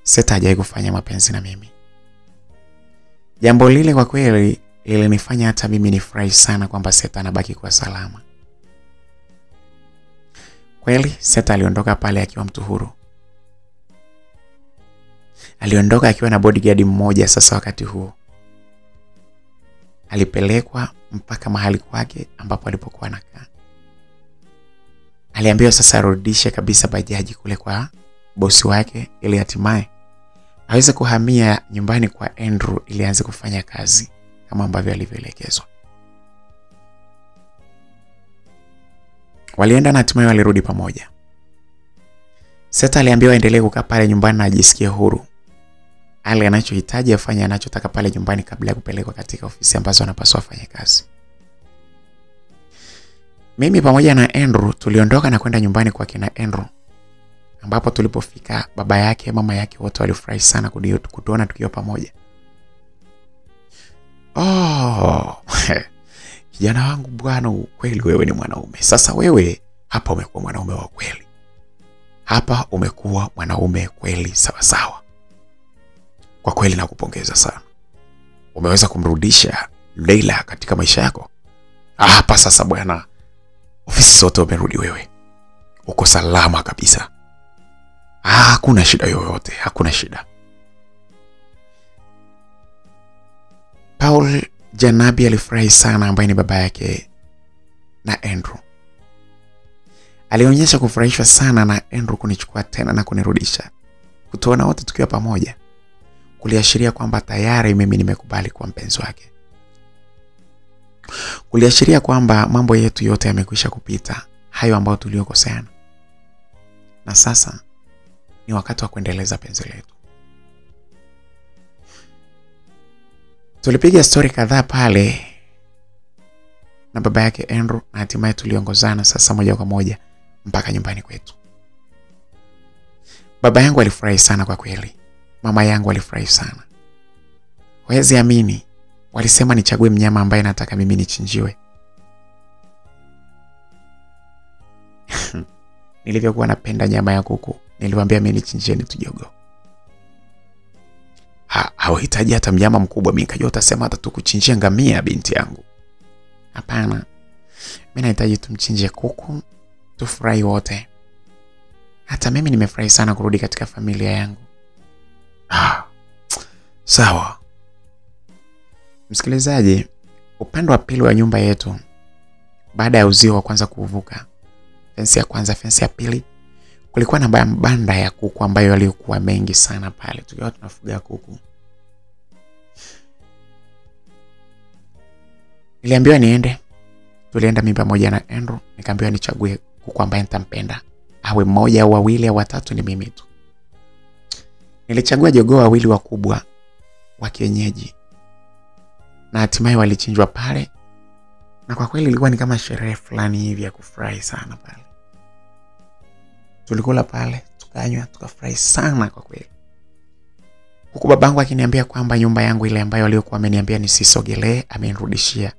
[SPEAKER 1] Seta hajawahi kufanya mapenzi na mimi. Jambo lile kwa kweli lilinifanya hata mimi nifurahi sana kwamba Seta anabaki kwa salama. Kweli Seta aliondoka pale akiwa mtu huru. Aliondoka akiwa na bodyguard mmoja. Sasa wakati huo alipelekwa mpaka mahali kwake ambapo alipokuwa anakaa. Aliambiwa sasa arudishe kabisa bajaji kule kwa bosi wake ili hatimaye aweze kuhamia nyumbani kwa Andrew ili aanze kufanya kazi kama ambavyo alivyoelekezwa. Walienda na hatimaye walirudi pamoja. Seta aliambiwa aendelee kukaa pale nyumbani na ajisikie huru. Ale anachohitaji afanye anachotaka pale nyumbani kabla ya kupelekwa katika ofisi ambazo anapaswa afanye kazi. Mimi pamoja na Andrew tuliondoka na kwenda nyumbani kwa kina Andrew, ambapo tulipofika baba yake, mama yake wote walifurahi sana kutuona tukiwa pamoja. Kijana wangu bwana, kweli wewe ni mwanaume. Sasa wewe hapa umekuwa mwanaume wa kweli. Hapa umekuwa mwanaume kweli sawa sawa. Kwa kweli nakupongeza sana. Umeweza kumrudisha Leila katika maisha yako. Hapa sasa bwana, ofisi zote umerudi wewe. Uko salama kabisa. Hakuna shida yoyote, hakuna shida. Paul Janabi alifurahi sana, ambaye ni baba yake na Andrew. Alionyesha kufurahishwa sana na Andrew kunichukua tena na kunirudisha. Kutuona wote tukiwa pamoja kuliashiria kwamba tayari mimi nimekubali kuwa mpenzi wake. Kuliashiria kwamba mambo yetu yote yamekwisha kupita, hayo ambayo tuliokoseana. Na sasa ni wakati wa kuendeleza penzi letu. Tulipiga story kadhaa pale na baba yake Andrew, na hatimaye tuliongozana sasa moja kwa moja mpaka nyumbani kwetu. Baba yangu alifurahi sana kwa kweli. Mama yangu alifurahi sana. Huwezi amini, walisema nichague mnyama ambaye nataka mimi nichinjiwe. Nilivyokuwa napenda nyama ya kuku, niliwaambia mimi nichinjieni tu jogoo. Hauhitaji hata mnyama mkubwa. Mimi nikajua utasema hata tukuchinjia ngamia, binti yangu. Hapana. Mimi nahitaji tumchinjie kuku, tufurahi wote. Hata mimi nimefurahi sana kurudi katika familia yangu. Sawa. Msikilizaji, upande wa pili wa nyumba yetu, baada ya uzio wa kwanza kuvuka, fensi ya kwanza, fensi ya pili, kulikuwa na mabanda ya kuku ambayo yalikuwa mengi sana pale. Tukiwa tunafuga kuku. Niliambiwa niende. Tulienda mimi pamoja na Andrew. Nikaambiwa nichague kuku ambaye nitampenda. Awe mmoja au wawili au watatu, ni mimi tu. Nilichagua jogoo wawili wakubwa wa kienyeji. Na hatimaye walichinjwa pale. Na kwa kweli ilikuwa ni kama sherehe fulani hivi ya kufurahi sana pale. Tulikula pale, tukanywa, tukafurahi sana kwa kweli. Huku babangu akiniambia kwamba nyumba yangu ile ambayo aliyokuwa ameniambia nisisogelee amenirudishia.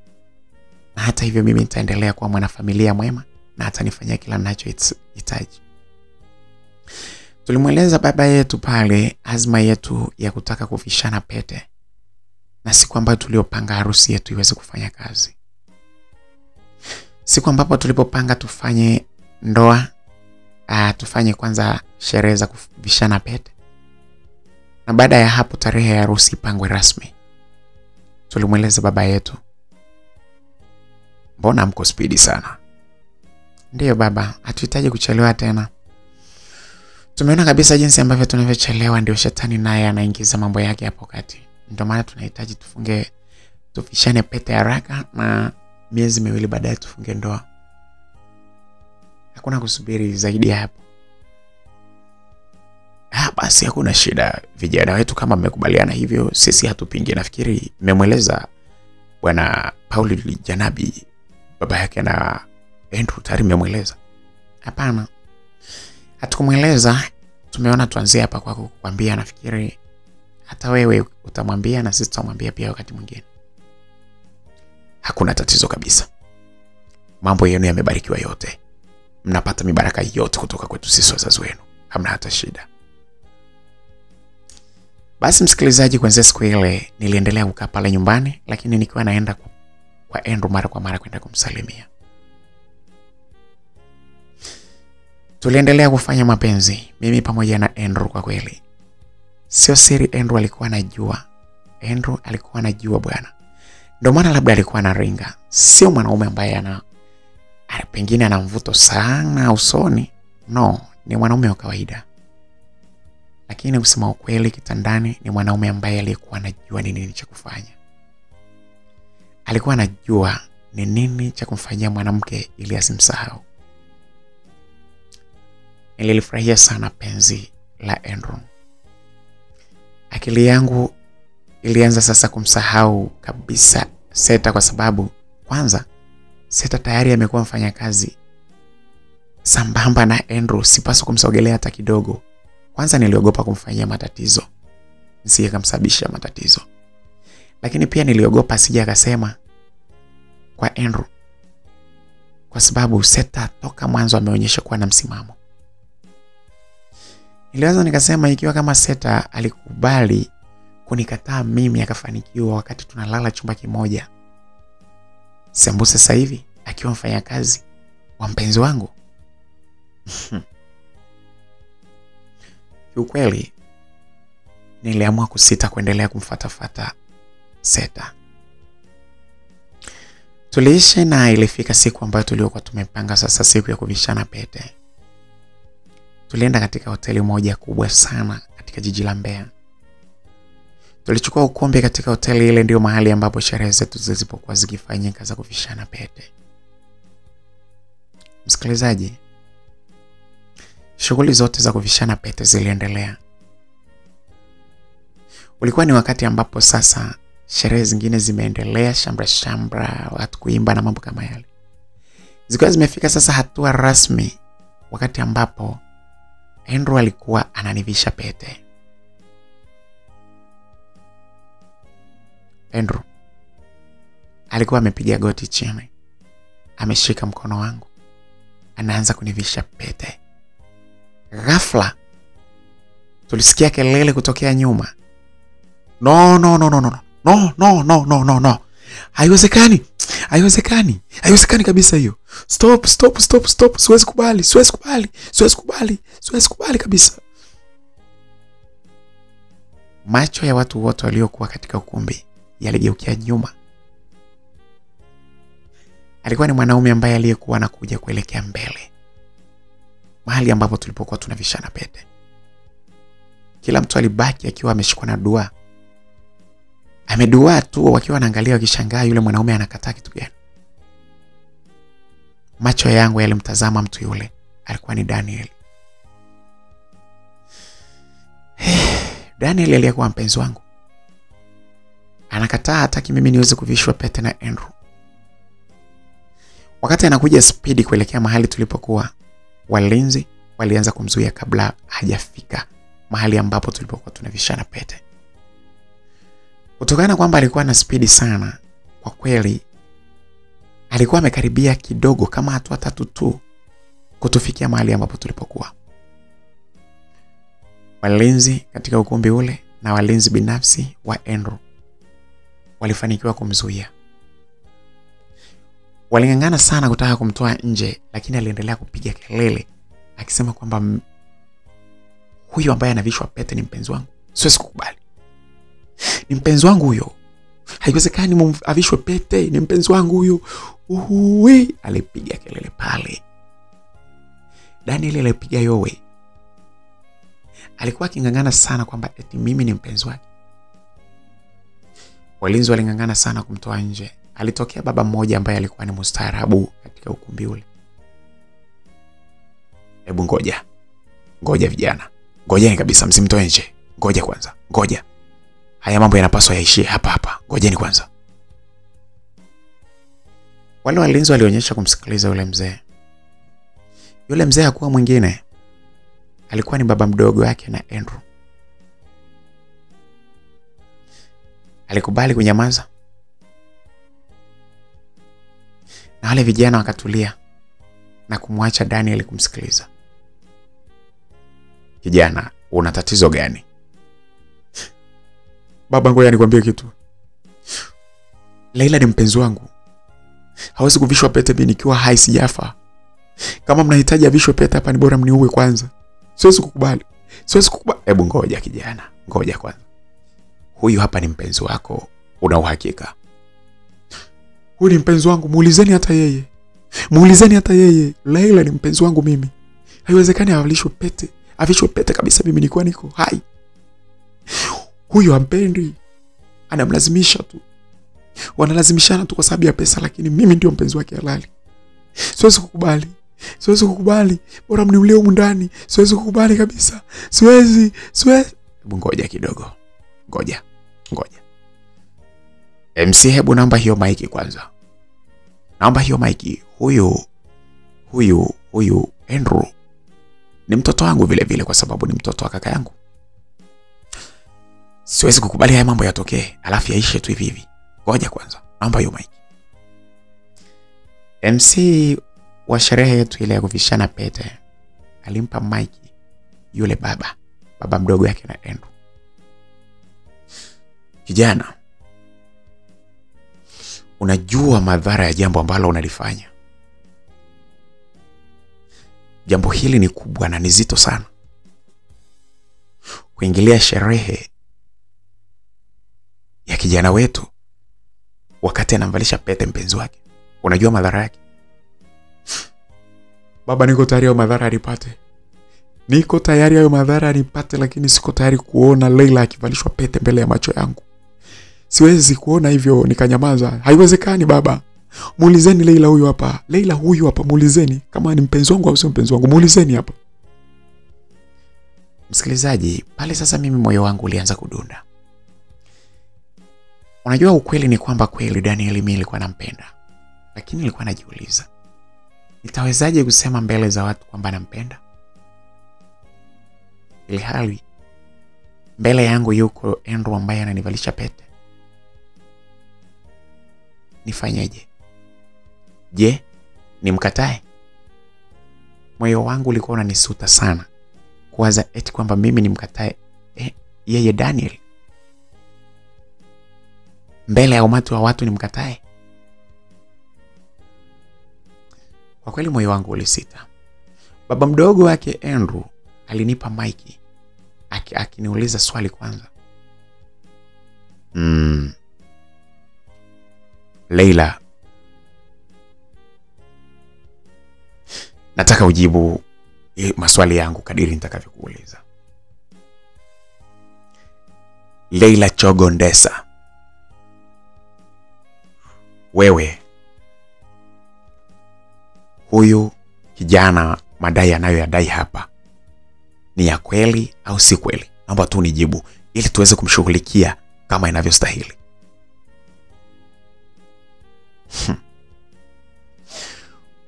[SPEAKER 1] Na hata hivyo mimi nitaendelea kuwa mwanafamilia mwema na hata nifanyia kila ninachohitaji. Tulimweleza baba yetu pale azma yetu ya kutaka kuvishana pete, na siku ambayo tuliopanga harusi yetu iweze kufanya kazi. Siku ambapo tulipopanga tufanye ndoa, tufanye kwanza sherehe za kuvishana pete, na baada ya hapo tarehe ya harusi ipangwe rasmi. Tulimweleza baba yetu. Mbona mko spidi sana? Ndiyo baba, hatuhitaji kuchelewa tena. Tumeona kabisa jinsi ambavyo tunavyochelewa ndio shetani naye anaingiza mambo yake hapo kati. Ndio maana tunahitaji tufishane pete haraka, na miezi miwili baadaye tufunge ndoa. Hakuna kusubiri zaidi hapo. Basi hakuna shida. Vijana wetu kama mmekubaliana hivyo, sisi hatupingi. Nafikiri mmemweleza bwana Paul Janabi baba yake na Andrew tayari mmemweleza. Hapana. Hatukumweleza. Tumeona tuanzie hapa kwa kukwambia. Nafikiri hata wewe utamwambia na sisi tutamwambia pia wakati mwingine. Hakuna tatizo kabisa. Mambo yenu yamebarikiwa yote. Mnapata mibaraka yote kutoka kwetu sisi wazazi wenu. Hamna hata shida. Basi msikilizaji, kuanzia siku ile niliendelea kukaa pale nyumbani, lakini nikiwa naenda kwa Andrew mara kwa mara kwenda kumsalimia. Tuliendelea kufanya mapenzi mimi pamoja na Andrew. Kwa kweli sio siri, Andrew alikuwa anajua bwana. Ndio maana labda alikuwa anaringa. Sio mwanaume ambaye pengine ana mvuto sana usoni. No, ni mwanaume wa kawaida. Lakini kusema ukweli, kitandani ni mwanaume ambaye alikuwa anajua ni nini cha kufanya. Alikuwa anajua ni nini cha kumfanyia mwanamke ili asimsahau. Nilifurahia sana penzi la Andrew. Akili yangu ilianza sasa kumsahau kabisa Seta, kwa sababu kwanza Seta tayari amekuwa mfanyakazi sambamba na Andrew. Sipaswi kumsogelea hata kidogo. Kwanza niliogopa kumfanyia matatizo, nisije kumsababisha matatizo. Lakini pia niliogopa asije akasema kwa Andrew, kwa sababu Seta toka mwanzo ameonyesha kuwa na msimamo. Niliwaza nikasema, ikiwa kama Seta alikubali kunikataa mimi akafanikiwa wakati tunalala chumba kimoja, Sembuse sasa hivi akiwa mfanyakazi wa mpenzi wangu. Kiukweli niliamua kusita kuendelea kumfuatafuata Seta. Tuliishi na ilifika siku ambayo tuliokuwa tumepanga sasa siku ya kuvishana pete. Tulienda katika hoteli moja kubwa sana katika jiji la Mbeya. Tulichukua ukumbi katika hoteli ile, ndio mahali ambapo sherehe zetu zilipokuwa zikifanyika za kuvishana pete. Msikilizaji, shughuli zote za kuvishana pete ziliendelea. Ulikuwa ni wakati ambapo sasa sherehe zingine zimeendelea, shambra, watu kuimba na mambo kama yale. Zilikuwa zimefika sasa hatua rasmi, wakati ambapo Andrew alikuwa ananivisha pete. Andrew alikuwa amepiga goti chini, ameshika mkono wangu, anaanza kunivisha pete. Ghafla tulisikia kelele kutokea nyuma. No. Haiwezekani kabisa hiyo. Stop. Siwezi kubali kabisa. Macho ya watu wote waliokuwa katika ukumbi yaligeukia nyuma. Alikuwa ni mwanaume ambaye aliyekuwa anakuja kuelekea mbele, mahali ambapo tulipokuwa tunavishana pete. Kila mtu alibaki akiwa ameshikwa na dua. Amedua tu, wakiwa wanaangalia wakishangaa yule mwanaume anakataa kitu gani. Macho yangu yalimtazama mtu yule. Alikuwa ni Daniel. Daniel aliyekuwa mpenzi wangu. Anakataa hataki mimi niweze kuvishwa pete na Andrew. Wakati anakuja spidi kuelekea mahali tulipokuwa, walinzi walianza kumzuia kabla hajafika mahali ambapo tulipokuwa tunavishana pete. Kutokana kwamba alikuwa na spidi sana, kwa kweli alikuwa amekaribia kidogo kama hatua 3 tu kutufikia mahali ambapo tulipokuwa. Walinzi katika ukumbi ule na walinzi binafsi wa Andrew walifanikiwa kumzuia. Walingangana sana kutaka kumtoa nje, lakini aliendelea kupiga kelele akisema kwamba huyu ambaye anavishwa pete ni mpenzi wangu. Siwezi kukubali. Ni mpenzi wangu huyo. Haiwezekani avishwe pete, ni mpenzi wangu huyo. Alipiga kelele pale. Daniel alipiga yowe. Alikuwa akingangana sana kwamba eti mimi ni mpenzi wake. Walinzi walingangana sana kumtoa nje. Alitokea baba mmoja ambaye alikuwa ni mustaarabu katika ukumbi ule. Hebu ngoja vijana. Ngojeni kabisa, msimtoe nje. Ngoja kwanza. Ngoja. Haya mambo yanapaswa yaishie hapa. Ngojeni kwanza. Wale walinzi walionyesha kumsikiliza yule mzee. Yule mzee hakuwa mwingine, alikuwa ni baba mdogo yake na Andrew. Alikubali kunyamaza, na wale vijana wakatulia na kumwacha Daniel kumsikiliza. Kijana, una tatizo gani? Baba, ngoja nikwambie kitu. Leila ni mpenzi wangu. Hawezi kuvishwa pete mimi nikiwa hai, sijafa. Kama mnahitaji avishwe pete hapa, ni bora mniue kwanza. Siwezi kukubali. Hebu ngoja kijana, ngoja kwanza. Huyu hapa ni mpenzi wako, una uhakika? Huyu ni mpenzi wangu, muulizeni hata yeye. Leila ni mpenzi wangu mimi. Haiwezekani avishwe pete kabisa mimi nikiwa niko hai. Huyu hampendi, anamlazimisha tu. Wanalazimishana tu kwa sababu ya pesa, lakini mimi ndio mpenzi wake halali. Siwezi kukubali. Bora mniulie humu ndani. Siwezi kukubali kabisa. Siwezi. Hebu ngoja kidogo. Ngoja. MC, hebu naomba hiyo maiki kwanza. Naomba hiyo maiki. Huyu Andrew ni mtoto wangu vile kwa sababu ni mtoto wa kaka yangu. Siwezi kukubali haya mambo yatokee alafu yaishe tu hivi. Ngoja kwanza. Naomba hiyo maiki. MC wa sherehe yetu ile ya kuvishana pete alimpa maiki yule baba mdogo yake na Andrew. Kijana, unajua madhara ya jambo ambalo unalifanya. Jambo hili ni kubwa na ni zito sana. Kuingilia sherehe ya kijana wetu wakati anamvalisha pete mpenzi wake. Unajua madhara yake? Baba, niko tayari hayo madhara nipate. Niko tayari hayo madhara nipate, lakini siko tayari kuona Leila akivalishwa pete mbele ya macho yangu. Siwezi kuona hivyo nikanyamaza. Haiwezekani baba. Muulizeni Leila huyu hapa. Leila huyu hapa, muulizeni kama ni mpenzi wangu au sio mpenzi wangu. Muulizeni hapa. Msikilizaji, pale sasa mimi moyo wangu ulianza kudunda. Unajua ukweli ni kwamba kweli Daniel mimi nilikuwa nampenda. Lakini nilikuwa najiuliza, nitawezaje kusema mbele za watu kwamba nampenda? Ile hali mbele yangu yuko Andrew ambaye ananivalisha pete. Nifanyeje? Je, nimkatae? Moyo wangu ulikuwa unanisuta sana kuwaza eti kwamba mimi nimkatae yeye Daniel. Mbele ya umati wa watu nimkatae? Kwa kweli moyo wangu ulisita. Baba mdogo wake Andrew alinipa maiki akiniuliza swali kwanza. Leila, nataka ujibu maswali yangu kadiri nitakavyokuuliza. Leila Chogondesa, wewe, huyu kijana madai anayoyadai hapa ni ya kweli au si kweli? Naomba tu nijibu ili tuweze kumshughulikia kama inavyostahili.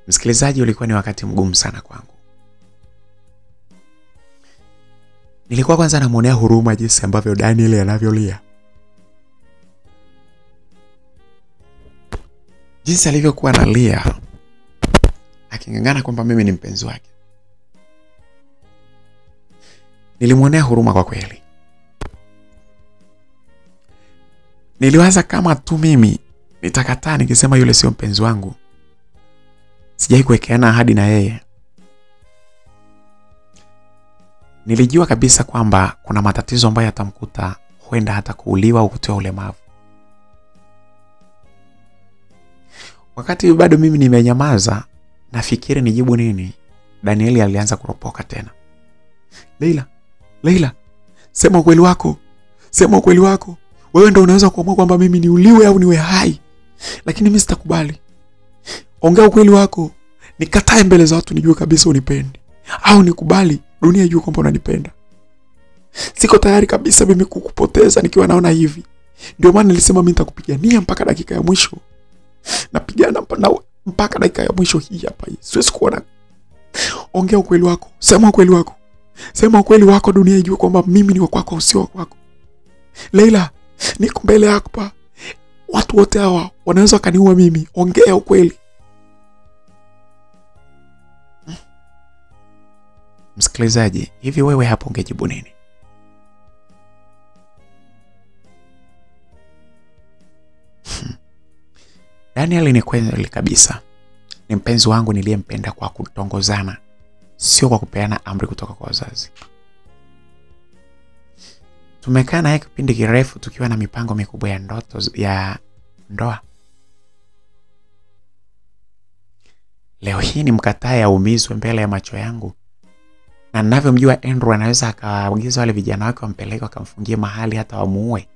[SPEAKER 1] Msikilizaji, ulikuwa ni wakati mgumu sana kwangu. Nilikuwa kwanza namuonea huruma jinsi ambavyo Daniel anavyolia. Jinsi alivyokuwa analia akingangana kwamba mimi ni mpenzi wake. Nilimuonea huruma kwa kweli. Niliwaza kama tu mimi nitakataa nikisema yule sio mpenzi wangu. Sijai kuwekeana ahadi na yeye. Nilijua kabisa kwamba kuna matatizo ambayo yatamkuta, huenda hata kuuliwa au kutoa ulemavu. Wakati bado mimi nimenyamaza nafikiri nijibu nini, Daniel alianza kuropoka tena. Leila, sema ukweli wako. Sema ukweli wako. Wewe ndio unaweza kuamua kwamba mimi niuliwe au niwe hai. Lakini mimi sitakubali. Ongea ukweli wako. Nikatae mbele za watu nijue kabisa unipendi. Au nikubali dunia ijue kwamba unanipenda. Siko tayari kabisa mimi kukupoteza nikiwa naona hivi. Ndio maana nilisema mimi nitakupigania mpaka dakika ya mwisho. Napigana mpaka dakika ya mwisho hii hapa hii. Siwezi kuona. Ongea ukweli wako. Sema ukweli wako. Sema ukweli wako dunia ijue kwamba mimi ni wa kwako au sio wa kwako. Leila, niko mbele yako pa. Watu wote hawa wanaweza kaniua mimi. Ongea ukweli. Msikilizaji, hivi wewe hapo ungejibu nini? Daniel ni kweli kabisa. Ni mpenzi wangu niliyempenda kwa kutongozana, sio kwa kupeana amri kutoka kwa wazazi. Tumekaa naye kipindi kirefu tukiwa na mipango mikubwa ya ndoto ya ndoa. Leo hii ni mkatae aumizwe mbele ya macho yangu. Na ninavyomjua Andrew anaweza akaagiza wale vijana wake wampeleke wakamfungie mahali hata wamuue.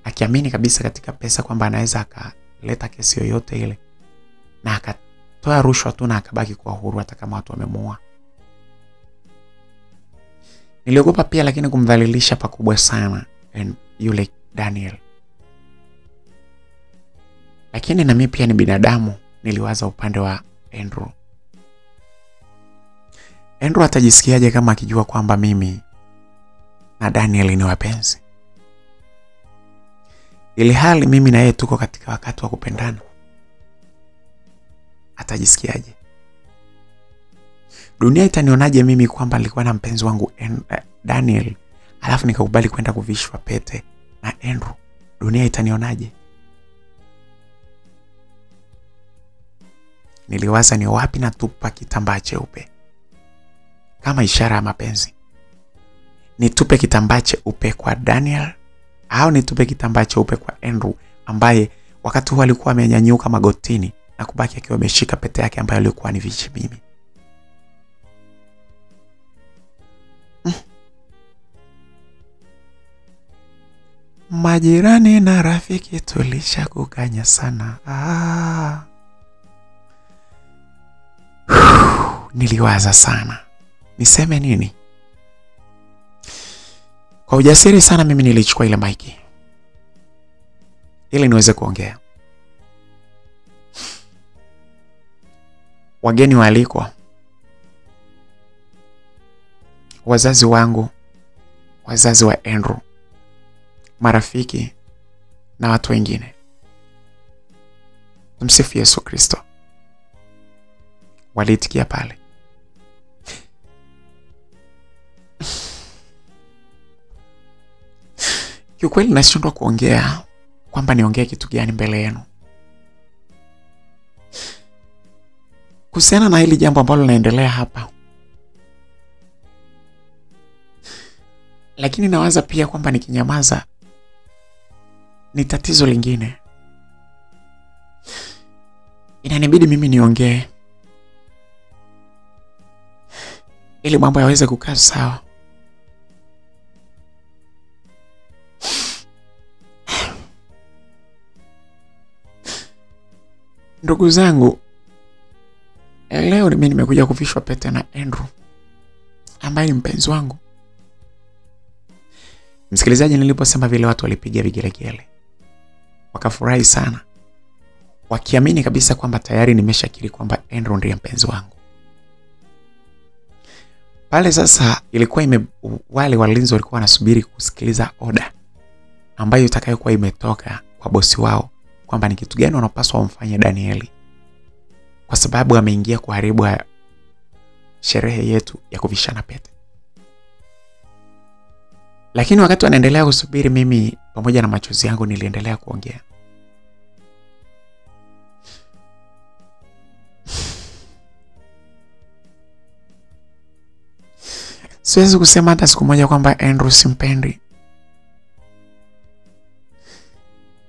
[SPEAKER 1] Akiamini kabisa katika pesa kwamba anaweza akaleta kesi yoyote ile. Na akatoa rushwa tu na akabaki kwa huru hata kama watu wamemuua. Niliogopa pia lakini kumdhalilisha pakubwa sana yule Daniel. Lakini na mimi pia ni binadamu, niliwaza upande wa Andrew. Andrew atajisikiaje kama akijua kwamba mimi na Daniel ni wapenzi? Ili hali mimi na yeye tuko katika wakati wa kupendana. Atajisikiaje? Dunia itanionaje mimi kwamba nilikuwa na mpenzi wangu Daniel, alafu nikakubali kwenda kuvishwa pete na Andrew? Dunia itanionaje? Niliwaza ni wapi natupa kitambaa cheupe kama ishara ya mapenzi. Nitupe kitambaa cheupe kwa Daniel au nitupe kitambaa cheupe kwa Andrew ambaye wakati huo alikuwa amenyanyuka magotini na kubaki akiwa ameshika pete yake ambayo ilikuwa ni vichi mimi. Majirani na rafiki tulishakukanya sana. Niliwaza sana. Niseme nini? Kwa ujasiri sana mimi nilichukua ile maiki ili niweze kuongea. Wageni waalikwa, wazazi wangu, wazazi wa Andrew, marafiki na watu wengine. Tumsifu Yesu Kristo. Waliitikia pale. Kiukweli nashindwa kuongea kwamba niongee kitu gani mbele yenu. Kuhusiana na hili jambo ambalo linaendelea hapa. Lakini nawaza pia kwamba nikinyamaza ni tatizo lingine. Inanibidi mimi niongee ili mambo yaweze kukaa sawa. Ndugu zangu, leo mimi nimekuja kuvishwa pete na Andrew ambaye ni mpenzi wangu. Msikilizaji, niliposema vile watu walipiga vigelegele. Wakafurahi sana. Wakiamini kabisa kwamba tayari nimeshakiri kwamba Andrew ndiye mpenzi wangu. Pale sasa ilikuwa wale walinzi walikuwa wanasubiri kusikiliza oda ambayo itakayokuwa imetoka kwa bosi wao kwamba ni kitu gani wanapaswa wamfanye Danieli, kwa sababu ameingia kuharibu sherehe yetu ya kuvishana pete. Lakini wakati wanaendelea kusubiri, mimi pamoja na machozi yangu niliendelea kuongea. Siwezi kusema hata siku moja kwamba Andrew simpendi.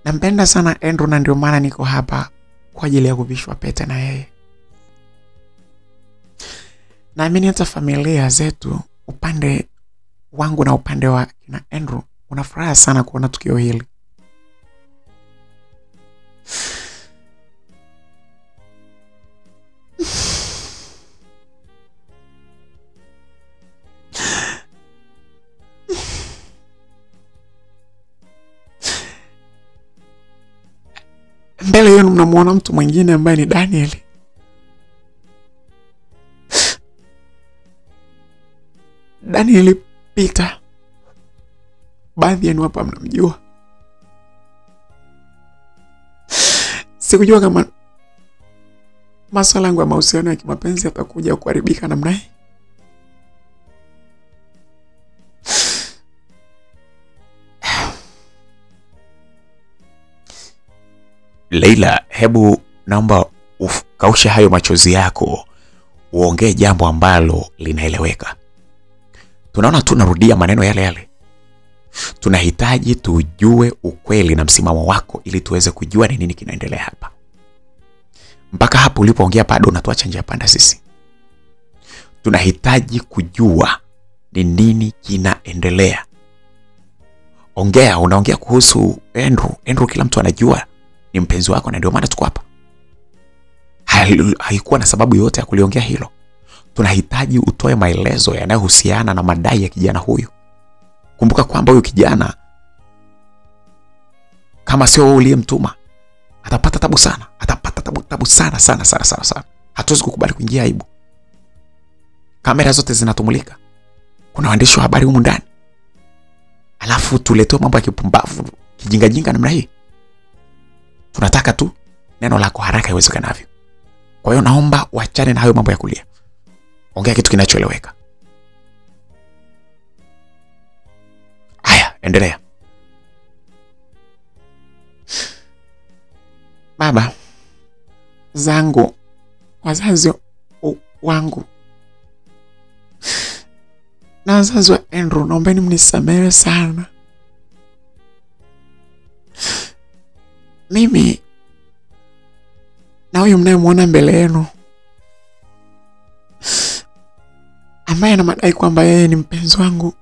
[SPEAKER 1] Nampenda sana Andrew na ndio maana niko hapa kwa ajili ya kuvishwa pete na yeye. Naamini hata familia zetu, upande wangu na upande wa kina Andrew, unafuraha sana kuona tukio hili. Mbele yenu mnamuona mtu mwingine ambaye ni Daniel. Daniel Peter. Baadhi yenu hapa mnamjua. Sikujua kama masuala yangu ya mahusiano ya kimapenzi yatakuja kuharibika namna hii. Leila, hebu naomba ukaushe hayo machozi yako, uongee jambo ambalo linaeleweka. Tunaona tunarudia maneno yale yale. Tunahitaji tujue ukweli na msimamo wako ili tuweze kujua ni nini kinaendelea hapa. Mpaka hapo ulipoongea bado unatuacha njia panda sisi. Tunahitaji kujua ni nini kinaendelea. Ongea, unaongea kuhusu Andrew. Andrew kila mtu anajua ni mpenzi wako na ndio maana tuko hapa. Haikuwa na sababu yote ya kuliongea hilo. Tunahitaji utoe maelezo yanayohusiana na madai ya kijana huyu. Kumbuka kwamba huyu kijana, kama sio wewe uliyemtuma, atapata tabu sana. Atapata tabu sana. Hatuwezi kukubali kuingia aibu. Kamera zote zinatumulika. Kuna waandishi wa habari humu ndani. Alafu tuletewe mambo ya kipumbavu, kijinga namna hii. Tunataka tu neno lako haraka iwezekanavyo. Kwa hiyo naomba uachane na hayo mambo ya kulia. Ongea kitu kinachoeleweka. Haya, endelea. Baba zangu, wazazi wangu na wazazi wa Andrew, naombeni mnisamehe sana. Mimi na huyu mnayemwona mbele yenu ambaye ana madai kwamba yeye ni mpenzi wangu,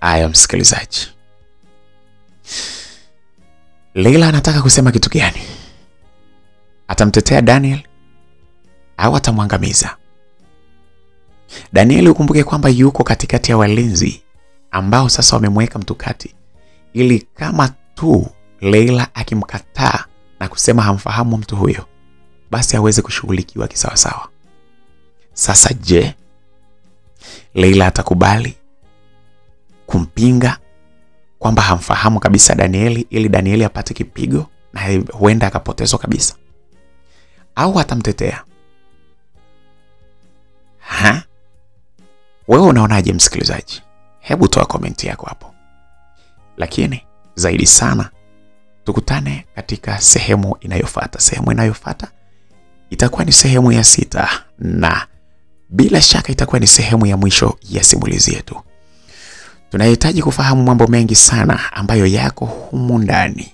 [SPEAKER 1] aya msikilizaji, Leila anataka kusema kitu gani? Atamtetea Daniel au atamwangamiza? Daniel, ukumbuke kwamba yuko katikati ya walinzi ambao sasa wamemweka mtukati, ili kama tu Leila akimkataa na kusema hamfahamu mtu huyo, basi aweze kushughulikiwa kisawasawa. Sasa je, Leila atakubali kumpinga kwamba hamfahamu kabisa Danieli, ili Danieli apate kipigo na huenda akapotezwa kabisa, au atamtetea? Wewe unaonaje msikilizaji? Hebu toa komenti yako hapo. Lakini zaidi sana, tukutane katika sehemu inayofuata. Sehemu inayofuata itakuwa ni sehemu ya 6, na bila shaka itakuwa ni sehemu ya mwisho ya simulizi yetu. Tunahitaji kufahamu mambo mengi sana ambayo yako humu ndani.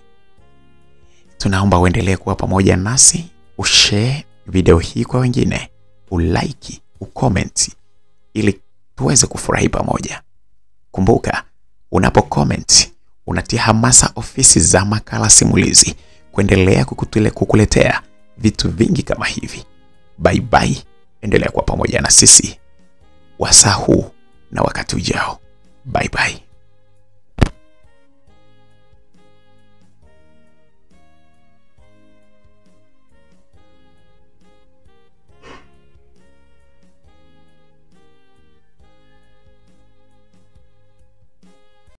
[SPEAKER 1] Tunaomba uendelee kuwa pamoja nasi, ushare video hii kwa wengine, ulike, ucomment, ili tuweze kufurahi pamoja. Kumbuka, unapo comment unatia hamasa ofisi za Makala Simulizi kuendelea kukuletea vitu vingi kama hivi. Bye bye, endelea kuwa pamoja na sisi wasaa huu na wakati ujao. Bye bye.